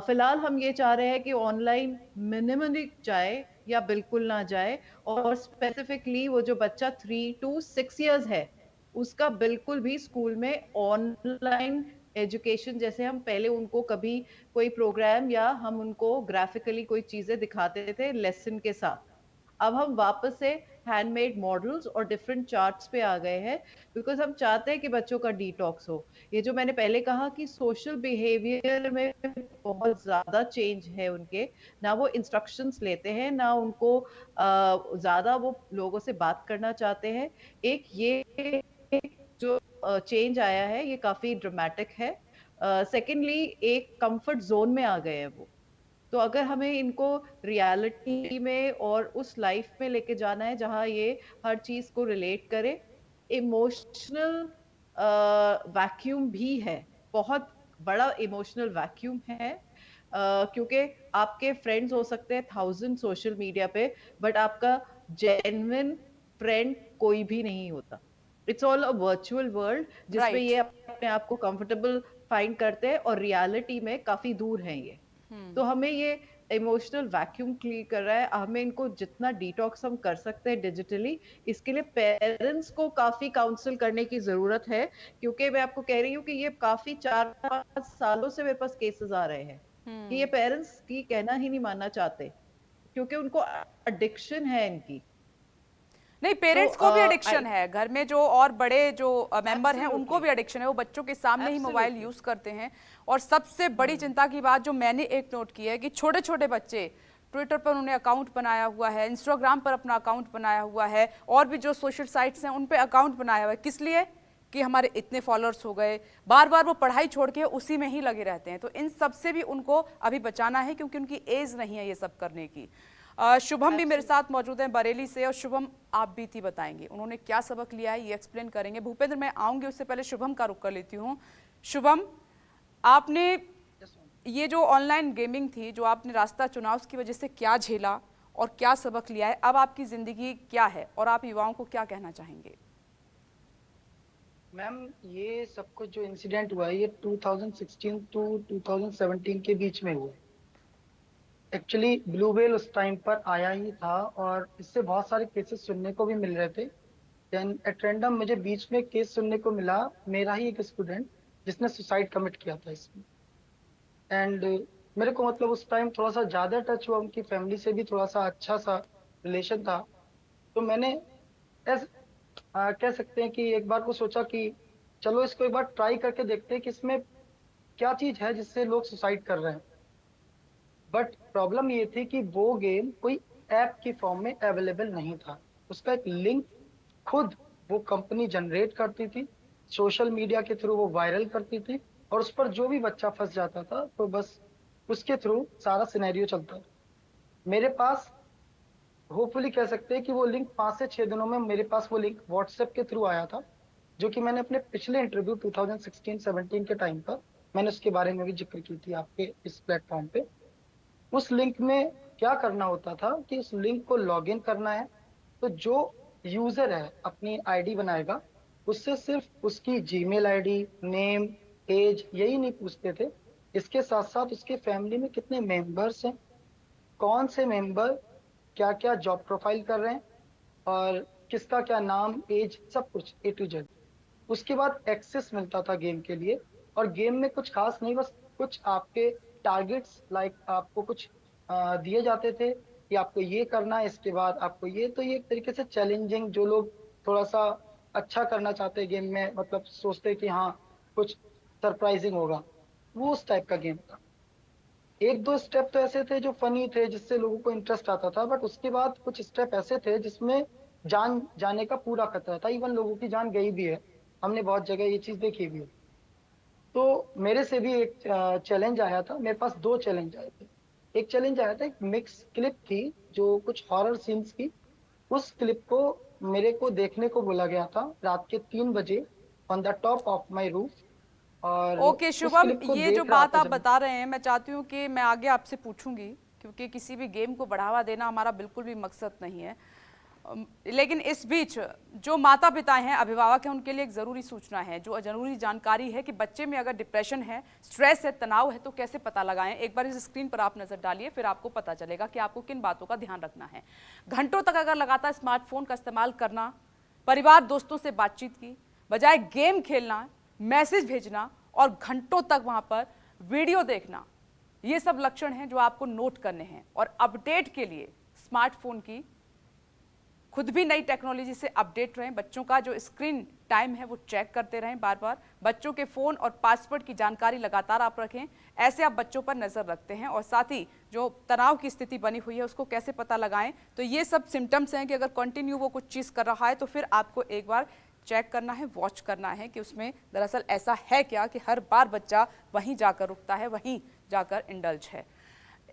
फिलहाल हम ये चाह रहे हैं कि ऑनलाइन मिनिमली जाए या बिल्कुल ना जाए, और स्पेसिफिकली वो जो बच्चा 3 to 6 इयर्स है उसका बिल्कुल भी स्कूल में ऑनलाइन एजुकेशन, जैसे हम पहले उनको कभी कोई प्रोग्राम या हम उनको ग्राफिकली कोई चीजें दिखाते थे लेसन के साथ, अब हम वापस से हैंडमेड मॉडल्स और डिफरेंट चार्ट्स पे आ गए हैं, बिकॉज हम चाहते हैं कि बच्चों का डिटॉक्स हो। ये जो मैंने पहले कहा कि सोशल बिहेवियर में बहुत ज्यादा चेंज है उनके, ना वो इंस्ट्रक्शंस लेते हैं, ना उनको ज्यादा वो लोगों से बात करना चाहते हैं। एक ये जो चेंज आया है ये काफी ड्रामेटिक है। सेकेंडली एक कंफर्ट जोन में आ गए हैं वो, तो अगर हमें इनको रियलिटी में और उस लाइफ में लेके जाना है जहां ये हर चीज को रिलेट करे, इमोशनल वैक्यूम भी है, बहुत बड़ा इमोशनल वैक्यूम है, क्योंकि आपके फ्रेंड्स हो सकते हैं 1000 सोशल मीडिया पे, बट आपका जेन्युइन फ्रेंड कोई भी नहीं होता। It's all a virtual world जिसमें ये अपने आप को कंफर्टेबल फाइंड करते हैं और रियलिटी में काफी दूर हैं ये। तो हमें ये इमोशनल वैक्यूम क्लियर कर रहा है, हमें इनको जितना डिटॉक्स हम कर सकते हैं डिजिटली, इसके लिए पेरेंट्स को काफी काउंसिल करने की जरूरत है, क्योंकि मैं आपको कह रही हूँ कि ये काफी 4-5 सालों से मेरे पास केसेस आ रहे हैं कि ये पेरेंट्स की कहना ही नहीं मानना चाहते, क्योंकि उनको एडिक्शन है इनकी। नहीं, पेरेंट्स को भी एडिक्शन है, घर में जो और बड़े जो मेंबर हैं उनको भी एडिक्शन है, वो बच्चों के सामने ही मोबाइल यूज करते हैं। और सबसे बड़ी चिंता की बात जो मैंने एक नोट की है कि छोटे छोटे बच्चे ट्विटर पर उन्होंने अकाउंट बनाया हुआ है, इंस्टाग्राम पर अपना अकाउंट बनाया हुआ है, और भी जो सोशल साइट्स हैं उन पे अकाउंट बनाया हुआ है। किस लिए? कि हमारे इतने फॉलोअर्स हो गए। बार बार वो पढ़ाई छोड़ के उसी में ही लगे रहते हैं। तो इन सब से भी उनको अभी बचाना है, क्योंकि उनकी एज नहीं है ये सब करने की। शुभम भी मेरे साथ मौजूद हैं बरेली से, और शुभम आप बीती बताएंगे उन्होंने क्या सबक लिया है, ये एक्सप्लेन करेंगे। भूपेंद्र मैं आऊंगी, उससे पहले शुभम का रुख कर लेती हूँ। शुभम, आपने ये जो ऑनलाइन गेमिंग थी, जो आपने रास्ता चुना, उसकी वजह से क्या झेला और क्या सबक लिया है? अब आपकी जिंदगी क्या है और आप युवाओं को क्या कहना चाहेंगे? मैम, ये सब कुछ जो इंसिडेंट हुआ है ये 2016 टू 2017 के बीच में हुआ। एक्चुअली ब्लू व्हेल उस टाइम पर आया ही था और इससे बहुत सारे केसेस सुनने को भी मिल रहे थे। देन एट रैंडम मुझे बीच में केस सुनने को मिला, मेरा ही एक स्टूडेंट जिसने सुसाइड कमिट किया था इसमें। एंड मेरे को मतलब उस टाइम थोड़ा सा ज़्यादा टच हुआ, उनकी फैमिली से भी थोड़ा सा अच्छा सा रिलेशन था। तो मैंने कह सकते हैं कि एक बार को सोचा कि चलो इसको एक बार ट्राई करके देखते हैं कि इसमें क्या चीज़ है जिससे लोग सुसाइड कर रहे हैं। बट प्रॉब्लम ये थी कि वो गेम कोई ऐप की फॉर्म में अवेलेबल नहीं था। उसका एक लिंक खुद वो कंपनी जनरेट करती थी, सोशल मीडिया के थ्रू वो वायरल करती थी, और उस पर जो भी बच्चा फंस जाता था तो बस उसके थ्रू सारा सिनेरियो चलता था। मेरे पास होपफुली कह सकते हैं कि वो लिंक 5 से 6 दिनों में मेरे पास वो लिंक व्हाट्सएप के थ्रू आया था, जो कि मैंने अपने पिछले इंटरव्यू 2016-17 के टाइम पर मैंने उसके बारे में भी जिक्र की थी आपके इस प्लेटफॉर्म पे। उस लिंक में क्या करना होता था कि उस लिंक को लॉगिन करना है, तो जो यूजर है अपनी आईडी बनाएगा, उससे सिर्फ उसकी जीमेल आईडी, नेम, एज यही नहीं पूछते थे, इसके साथ साथ उसके फैमिली में कितने मेंबर्स हैं, कौन से मेंबर क्या क्या जॉब प्रोफाइल कर रहे हैं, और किसका क्या नाम, एज, सब कुछ A to Z। उसके बाद एक्सेस मिलता था गेम के लिए, और गेम में कुछ खास नहीं, बस कुछ आपके टारगेट्स लाइक आपको कुछ दिए जाते थे कि आपको ये करना है, इसके बाद आपको ये। तो ये एक तरीके से चैलेंजिंग, जो लोग थोड़ा सा अच्छा करना चाहते हैं गेम में, मतलब सोचते कि हाँ कुछ सरप्राइजिंग होगा, वो उस टाइप का गेम था। एक दो स्टेप तो ऐसे थे जो फनी थे, जिससे लोगों को इंटरेस्ट आता था, बट उसके बाद कुछ स्टेप ऐसे थे जिसमें जान जाने का पूरा खतरा था। इवन लोगों की जान गई भी है, हमने बहुत जगह ये चीज देखी भी है। तो मेरे से भी एक चैलेंज आया था, मेरे पास 2 चैलेंज आए थे। एक चैलेंज आया था, एक मिक्स क्लिप थी जो कुछ हॉरर सीन्स की, उस क्लिप को मेरे को देखने को बोला गया था रात के 3 बजे on the top of my roof. और ओके शुभम, ये जो बात आप बता रहे हैं, मैं चाहती हूँ कि मैं आगे आपसे पूछूंगी, क्योंकि किसी भी गेम को बढ़ावा देना हमारा बिल्कुल भी मकसद नहीं है। लेकिन इस बीच जो माता पिता हैं, अभिभावक हैं, उनके लिए एक ज़रूरी सूचना है, जो ज़रूरी जानकारी है कि बच्चे में अगर डिप्रेशन है, स्ट्रेस है, तनाव है, तो कैसे पता लगाएं। एक बार इस स्क्रीन पर आप नज़र डालिए, फिर आपको पता चलेगा कि आपको किन बातों का ध्यान रखना है। घंटों तक अगर लगातार स्मार्टफोन का इस्तेमाल करना, परिवार दोस्तों से बातचीत की बजाय गेम खेलना, मैसेज भेजना और घंटों तक वहाँ पर वीडियो देखना, ये सब लक्षण हैं जो आपको नोट करने हैं। और अपडेट के लिए स्मार्टफोन की खुद भी नई टेक्नोलॉजी से अपडेट रहें। बच्चों का जो स्क्रीन टाइम है वो चेक करते रहें बार बार। बच्चों के फ़ोन और पासवर्ड की जानकारी लगातार आप रखें, ऐसे आप बच्चों पर नज़र रखते हैं। और साथ ही जो तनाव की स्थिति बनी हुई है उसको कैसे पता लगाएं, तो ये सब सिम्टम्स हैं कि अगर कंटिन्यू वो कुछ चीज़ कर रहा है तो फिर आपको एक बार चेक करना है, वॉच करना है कि उसमें दरअसल ऐसा है क्या कि हर बार बच्चा वहीं जाकर रुकता है, वहीं जाकर इंडल्ज है।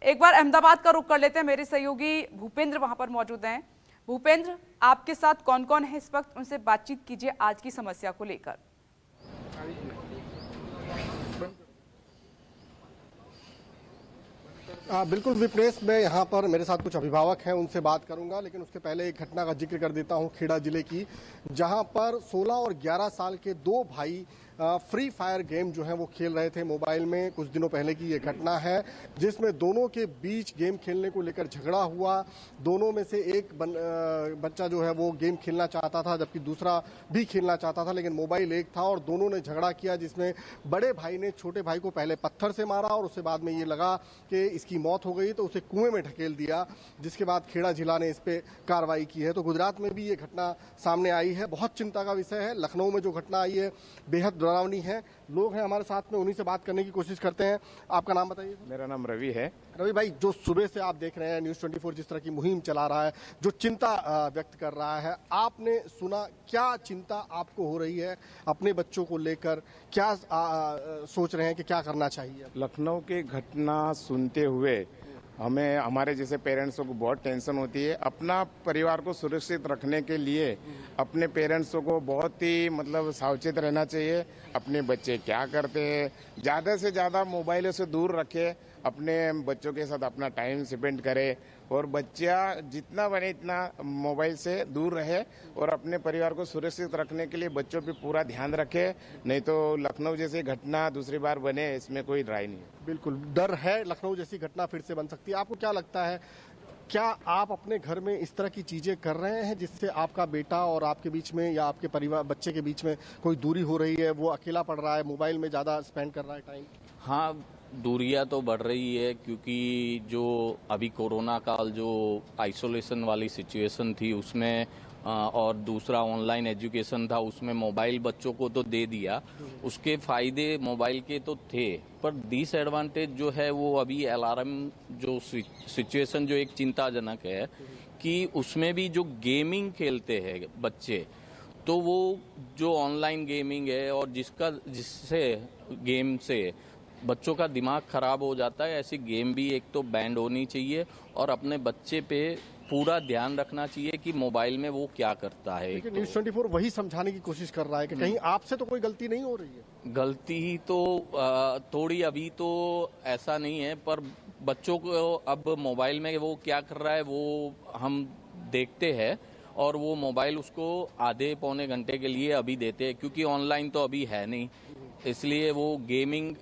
एक बार अहमदाबाद का रुख कर लेते हैं, मेरे सहयोगी भूपेंद्र वहां पर मौजूद हैं। भूपेंद्र, आपके साथ कौन कौन है इस वक्त, उनसे बातचीत कीजिए आज की समस्या को लेकर। बिल्कुल विप्रेश, मैं यहाँ पर मेरे साथ कुछ अभिभावक हैं, उनसे बात करूंगा, लेकिन उसके पहले एक घटना का जिक्र कर देता हूँ खेड़ा जिले की, जहाँ पर 16 और 11 साल के 2 भाई फ्री फायर गेम जो है वो खेल रहे थे मोबाइल में। कुछ दिनों पहले की ये घटना है जिसमें दोनों के बीच गेम खेलने को लेकर झगड़ा हुआ। दोनों में से एक बच्चा जो है वो गेम खेलना चाहता था जबकि दूसरा भी खेलना चाहता था, लेकिन मोबाइल एक था और दोनों ने झगड़ा किया जिसमें बड़े भाई ने छोटे भाई को पहले पत्थर से मारा और उसके बाद में ये लगा कि इसकी मौत हो गई तो उसे कुएं में ढकेल दिया, जिसके बाद खेड़ा जिला ने इस पे कार्रवाई की है। तो गुजरात में भी ये घटना सामने आई है, बहुत चिंता का विषय है। लखनऊ में जो घटना आई है बेहद डरावनी है। लोग हैं हमारे साथ में, उन्हीं से बात करने की कोशिश करते हैं। आपका नाम बताइए। मेरा नाम रवि है। रवि भाई, जो सुबह से आप देख रहे हैं न्यूज़ 24 जिस तरह की मुहिम चला रहा है, जो चिंता व्यक्त कर रहा है, आपने सुना, क्या चिंता आपको हो रही है अपने बच्चों को लेकर? क्या सोच रहे हैं कि क्या करना चाहिए? लखनऊ की घटना सुनते हुए हमें, हमारे जैसे पेरेंट्सों को बहुत टेंशन होती है। अपना परिवार को सुरक्षित रखने के लिए अपने पेरेंट्सों को बहुत ही मतलब सावचेत रहना चाहिए। अपने बच्चे क्या करते हैं ज़्यादा से ज़्यादा मोबाइलों से दूर रखें, अपने बच्चों के साथ अपना टाइम स्पेंड करें और बच्चा जितना बने इतना मोबाइल से दूर रहे और अपने परिवार को सुरक्षित रखने के लिए बच्चों पे पूरा ध्यान रखें, नहीं तो लखनऊ जैसी घटना दूसरी बार बने इसमें कोई राय नहीं है। बिल्कुल डर है लखनऊ जैसी घटना फिर से बन सकती है। आपको क्या लगता है, क्या आप अपने घर में इस तरह की चीजें कर रहे हैं जिससे आपका बेटा और आपके बीच में या आपके परिवार बच्चे के बीच में कोई दूरी हो रही है, वो अकेला पड़ रहा है, मोबाइल में ज़्यादा स्पेंड कर रहा है टाइम? हाँ, दूरियां तो बढ़ रही है क्योंकि जो अभी कोरोना काल जो आइसोलेशन वाली सिचुएशन थी उसमें और दूसरा ऑनलाइन एजुकेशन था, उसमें मोबाइल बच्चों को तो दे दिया, उसके फायदे मोबाइल के तो थे, पर डिसएडवांटेज जो है वो अभी अलार्म जो सिचुएशन जो एक चिंताजनक है कि उसमें भी जो गेमिंग खेलते हैं बच्चे, तो वो जो ऑनलाइन गेमिंग है और जिससे गेम से बच्चों का दिमाग खराब हो जाता है, ऐसी गेम भी एक तो बैंड होनी चाहिए और अपने बच्चे पे पूरा ध्यान रखना चाहिए कि मोबाइल में वो क्या करता है। लेकिन न्यूज़ 24 वही समझाने की कोशिश कर रहा है कि कहीं आपसे तो कोई गलती नहीं हो रही है। गलती तो थोड़ी अभी तो ऐसा नहीं है, पर बच्चों को अब मोबाइल में वो क्या कर रहा है वो हम देखते हैं और वो मोबाइल उसको आधे पौने घंटे के लिए अभी देते हैं क्योंकि ऑनलाइन तो अभी है नहीं, इसलिए वो गेमिंग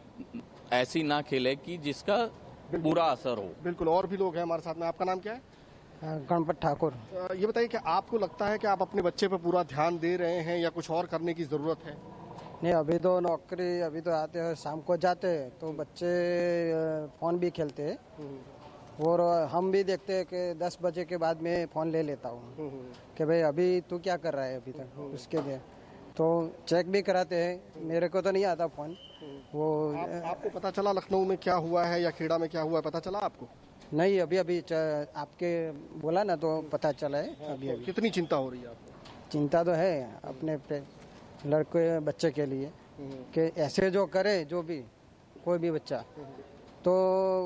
ऐसी ना खेले कि जिसका बुरा असर हो। बिल्कुल, और भी लोग हैं हमारे साथ में। आपका नाम क्या है? गणपत ठाकुर। ये बताइए कि आपको लगता है कि आप अपने बच्चे पर पूरा ध्यान दे रहे हैं या कुछ और करने की जरूरत है? नहीं, अभी तो नौकरी, अभी तो आते हैं शाम को जाते हैं तो बच्चे फोन भी खेलते हैं और हम भी देखते हैं कि 10 बजे के बाद मैं फ़ोन ले लेता हूँ कि भाई अभी तू क्या कर रहा है अभी तक, उसके लिए तो चेक भी कराते हैं। मेरे को तो नहीं आता फ़ोन वो। आपको पता चला लखनऊ में क्या हुआ है या खेड़ा में क्या हुआ है, पता चला आपको? नहीं, अभी आपके बोला ना तो पता चला है। अभी तो कितनी चिंता हो रही है आपको? चिंता तो है अपने लड़के बच्चे के लिए कि ऐसे जो करे जो भी कोई भी बच्चा तो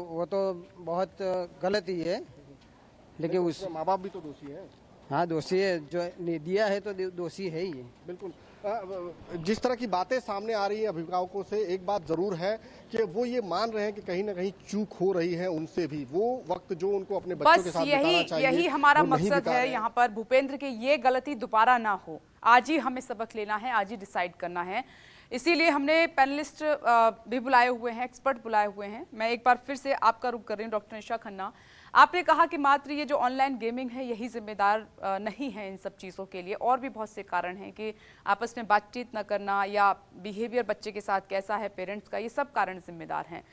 वो तो बहुत गलत ही है, लेकिन उस माँ बाप भी तो दोषी है। हाँ, दोषी है, जो दिया है तो दोषी है ही। बिल्कुल, जिस तरह की बातें सामने आ रही है अभिभावकों से, एक बात जरूर है कि वो ये मान रहे हैं कि कहीं ना कहीं चूक हो रही है उनसे भी। वो वक्त जो उनको अपने बच्चों के साथ बिताना चाहिए, यही हमारा वो नहीं मकसद बिता है रहे हैं। यहाँ पर भूपेंद्र के ये गलती दोबारा ना हो। आज ही हमें सबक लेना है, आज ही डिसाइड करना है, इसीलिए हमने पैनलिस्ट भी बुलाए हुए हैं, एक्सपर्ट बुलाए हुए हैं। मैं एक बार फिर से आपका रुख कर रही हूँ डॉक्टर निशा खन्ना। आपने कहा कि मात्र ये जो ऑनलाइन गेमिंग है यही जिम्मेदार नहीं है इन सब चीज़ों के लिए, और भी बहुत से कारण हैं कि आपस में बातचीत न करना या बिहेवियर बच्चे के साथ कैसा है पेरेंट्स का, ये सब कारण जिम्मेदार हैं।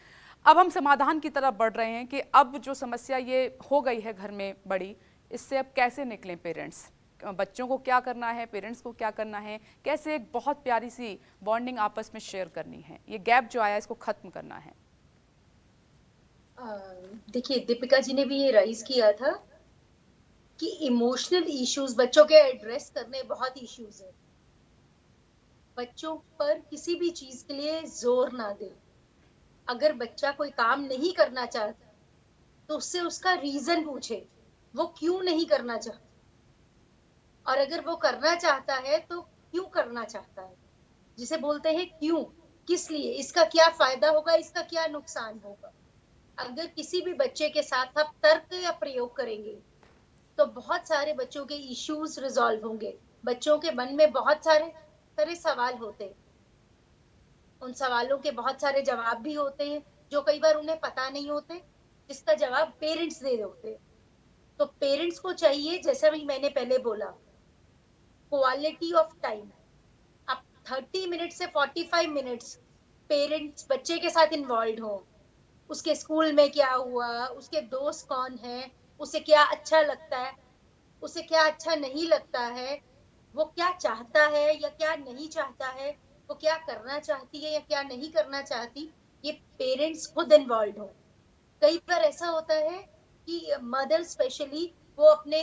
अब हम समाधान की तरफ बढ़ रहे हैं कि अब जो समस्या ये हो गई है घर में बड़ी, इससे अब कैसे निकलें पेरेंट्स, बच्चों को क्या करना है, पेरेंट्स को क्या करना है, कैसे एक बहुत प्यारी सी बॉन्डिंग आपस में शेयर करनी है, ये गैप जो आया इसको खत्म करना है। देखिए, दीपिका जी ने भी ये राइज किया था कि इमोशनल इश्यूज बच्चों के एड्रेस करने बहुत इश्यूज है। बच्चों पर किसी भी चीज के लिए जोर ना दे। अगर बच्चा कोई काम नहीं करना चाहता तो उससे उसका रीजन पूछे, वो क्यों नहीं करना चाहता, और अगर वो करना चाहता है तो क्यों करना चाहता है, जिसे बोलते हैं क्यों, किस लिए, इसका क्या फायदा होगा, इसका क्या नुकसान होगा। अगर किसी भी बच्चे के साथ आप तर्क या प्रयोग करेंगे तो बहुत सारे बच्चों के इश्यूज रिजॉल्व होंगे। बच्चों के मन में बहुत सारे सवाल होते हैं, उन सवालों के बहुत सारे जवाब भी होते हैं जो कई बार उन्हें पता नहीं होते, जिसका जवाब पेरेंट्स दे होते हैं। तो पेरेंट्स को चाहिए, जैसा भी मैंने पहले बोला, क्वालिटी ऑफ टाइम। आप 30 मिनट से 45 मिनट्स पेरेंट्स बच्चे के साथ इन्वॉल्व हो। उसके स्कूल में क्या हुआ, उसके दोस्त कौन है, उसे क्या अच्छा लगता है, उसे क्या अच्छा नहीं लगता है, वो क्या चाहता है या क्या नहीं चाहता है, वो क्या करना चाहती है या क्या नहीं करना चाहती, ये पेरेंट्स खुद इन्वॉल्व हो। कई बार ऐसा होता है कि मदर स्पेशली वो अपने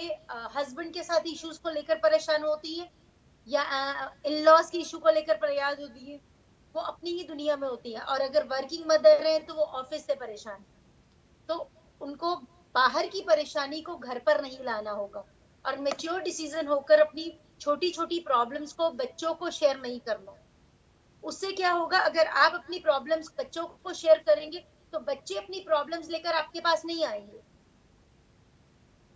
हस्बैंड के साथ इश्यूज को लेकर परेशान होती है या इन लॉज की इशू को लेकर परेशान होती है, वो अपनी ही दुनिया में होती है। और अगर वर्किंग मदर है तो वो ऑफिस से परेशान है। तो उनको बाहर की परेशानी को घर पर नहीं लाना होगा और मैच्योर डिसीजन होकर अपनी छोटी छोटी प्रॉब्लम्स को बच्चों को शेयर नहीं करना। उससे क्या होगा, अगर आप अपनी प्रॉब्लम्स बच्चों को शेयर करेंगे तो बच्चे अपनी प्रॉब्लम्स लेकर आपके पास नहीं आएंगे।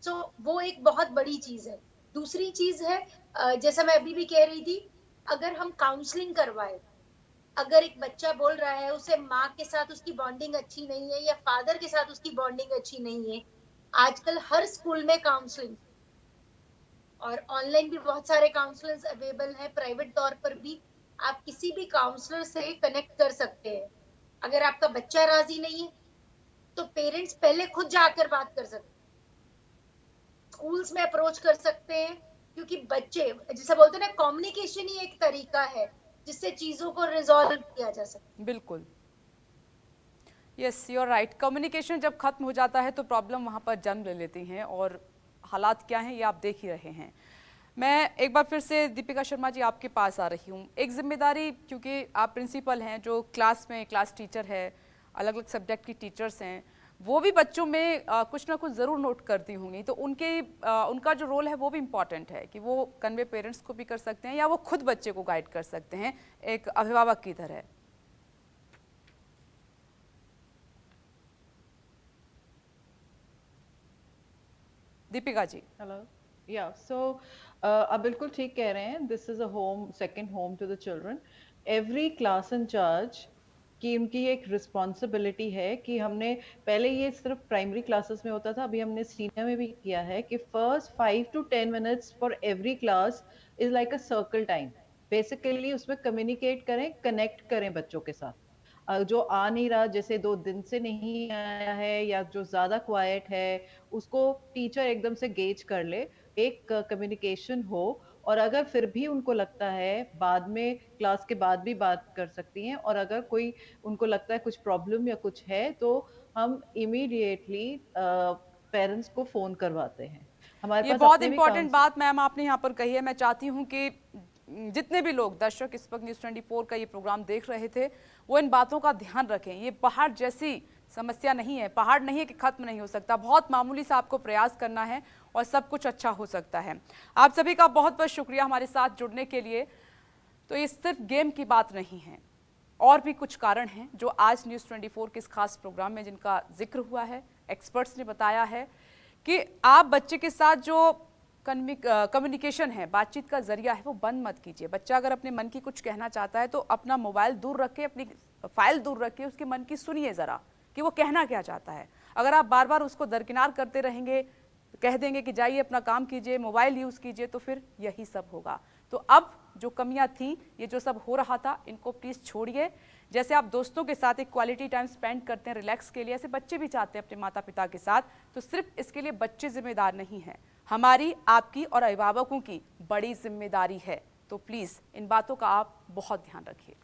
सो वो एक बहुत बड़ी चीज है। दूसरी चीज है, जैसा मैं अभी भी कह रही थी, अगर हम काउंसलिंग करवाए, अगर एक बच्चा बोल रहा है उसे माँ के साथ उसकी बॉन्डिंग अच्छी नहीं है या फादर के साथ उसकी बॉन्डिंग अच्छी नहीं है, आजकल हर स्कूल में काउंसलिंग और ऑनलाइन भी बहुत सारे काउंसलर्स अवेलेबल हैं, प्राइवेट तौर पर भी आप किसी भी काउंसलर से कनेक्ट कर सकते हैं। अगर आपका बच्चा राजी नहीं है तो पेरेंट्स पहले खुद जाकर बात कर सकते हैं, स्कूल्स में अप्रोच कर सकते हैं, क्योंकि बच्चे जैसे बोलते हैं ना, कम्युनिकेशन ही एक तरीका है जिससे चीजों को रिजॉल्व किया जा सकता है। बिल्कुल, yes you are right. Communication जब खत्म हो जाता है तो प्रॉब्लम वहाँ पर जन्म ले लेती हैं और हालात क्या हैं ये आप देख ही रहे हैं। मैं एक बार फिर से दीपिका शर्मा जी आपके पास आ रही हूँ। एक जिम्मेदारी, क्योंकि आप प्रिंसिपल हैं, जो क्लास में क्लास टीचर है, अलग अलग सब्जेक्ट की टीचर्स हैं, वो भी बच्चों में कुछ ना कुछ ज़रूर नोट करती होंगी, तो उनका जो रोल है वो भी इम्पॉर्टेंट है कि वो कन्वे पेरेंट्स को भी कर सकते हैं या वो खुद बच्चे को गाइड कर सकते हैं एक अभिभावक की तरह। दीपिका जी। हेलो, या सो आप बिल्कुल ठीक कह रहे हैं। This is a home, second home to the children. Every class incharge की उनकी एक रिस्पॉन्सिबिलिटी है कि हमने पहले ये सिर्फ प्राइमरी क्लासेस में होता था, अभी हमने सीनियर में भी किया है कि first 5 to 10 minutes for every class is like a circle time. Basically उसमें कम्युनिकेट करें, कनेक्ट करें बच्चों के साथ। जो आ नहीं रहा, जैसे 2 दिन से नहीं आया है या जो ज्यादा क्वाइट है, उसको टीचर एकदम से गेज कर ले, एक कम्युनिकेशन हो। और अगर फिर भी उनको लगता है, बाद में क्लास के बाद भी बात कर सकती हैं, और अगर कोई उनको लगता है कुछ प्रॉब्लम या कुछ है तो हम इमीडिएटली पेरेंट्स को फोन करवाते हैं। हमारे ये पास बहुत अपने भी इंपॉर्टेंट बात मैम आपने यहाँ पर कही है। मैं चाहती हूँ कि जितने भी लोग दर्शक इस वक्त न्यूज़ 24 का ये प्रोग्राम देख रहे थे वो इन बातों का ध्यान रखें। ये पहाड़ जैसी समस्या नहीं है, पहाड़ नहीं है कि खत्म नहीं हो सकता, बहुत मामूली सा आपको प्रयास करना है और सब कुछ अच्छा हो सकता है। आप सभी का बहुत बहुत शुक्रिया हमारे साथ जुड़ने के लिए। तो ये सिर्फ गेम की बात नहीं है, और भी कुछ कारण हैं जो आज न्यूज़ 24 के इस खास प्रोग्राम में जिनका जिक्र हुआ है। एक्सपर्ट्स ने बताया है कि आप बच्चे के साथ जो कम्युनिकेशन है, बातचीत का जरिया है, वो बंद मत कीजिए। बच्चा अगर अपने मन की कुछ कहना चाहता है तो अपना मोबाइल दूर रखे, अपनी फाइल दूर रखे, उसके मन की सुनिए ज़रा कि वो कहना क्या चाहता है। अगर आप बार बार उसको दरकिनार करते रहेंगे, कह देंगे कि जाइए अपना काम कीजिए, मोबाइल यूज़ कीजिए, तो फिर यही सब होगा। तो अब जो कमियां थी, ये जो सब हो रहा था, इनको प्लीज़ छोड़िए। जैसे आप दोस्तों के साथ एक क्वालिटी टाइम स्पेंड करते हैं रिलैक्स के लिए, ऐसे बच्चे भी चाहते हैं अपने माता पिता के साथ। तो सिर्फ इसके लिए बच्चे जिम्मेदार नहीं हैं, हमारी, आपकी और अभिभावकों की बड़ी जिम्मेदारी है। तो प्लीज़ इन बातों का आप बहुत ध्यान रखिए।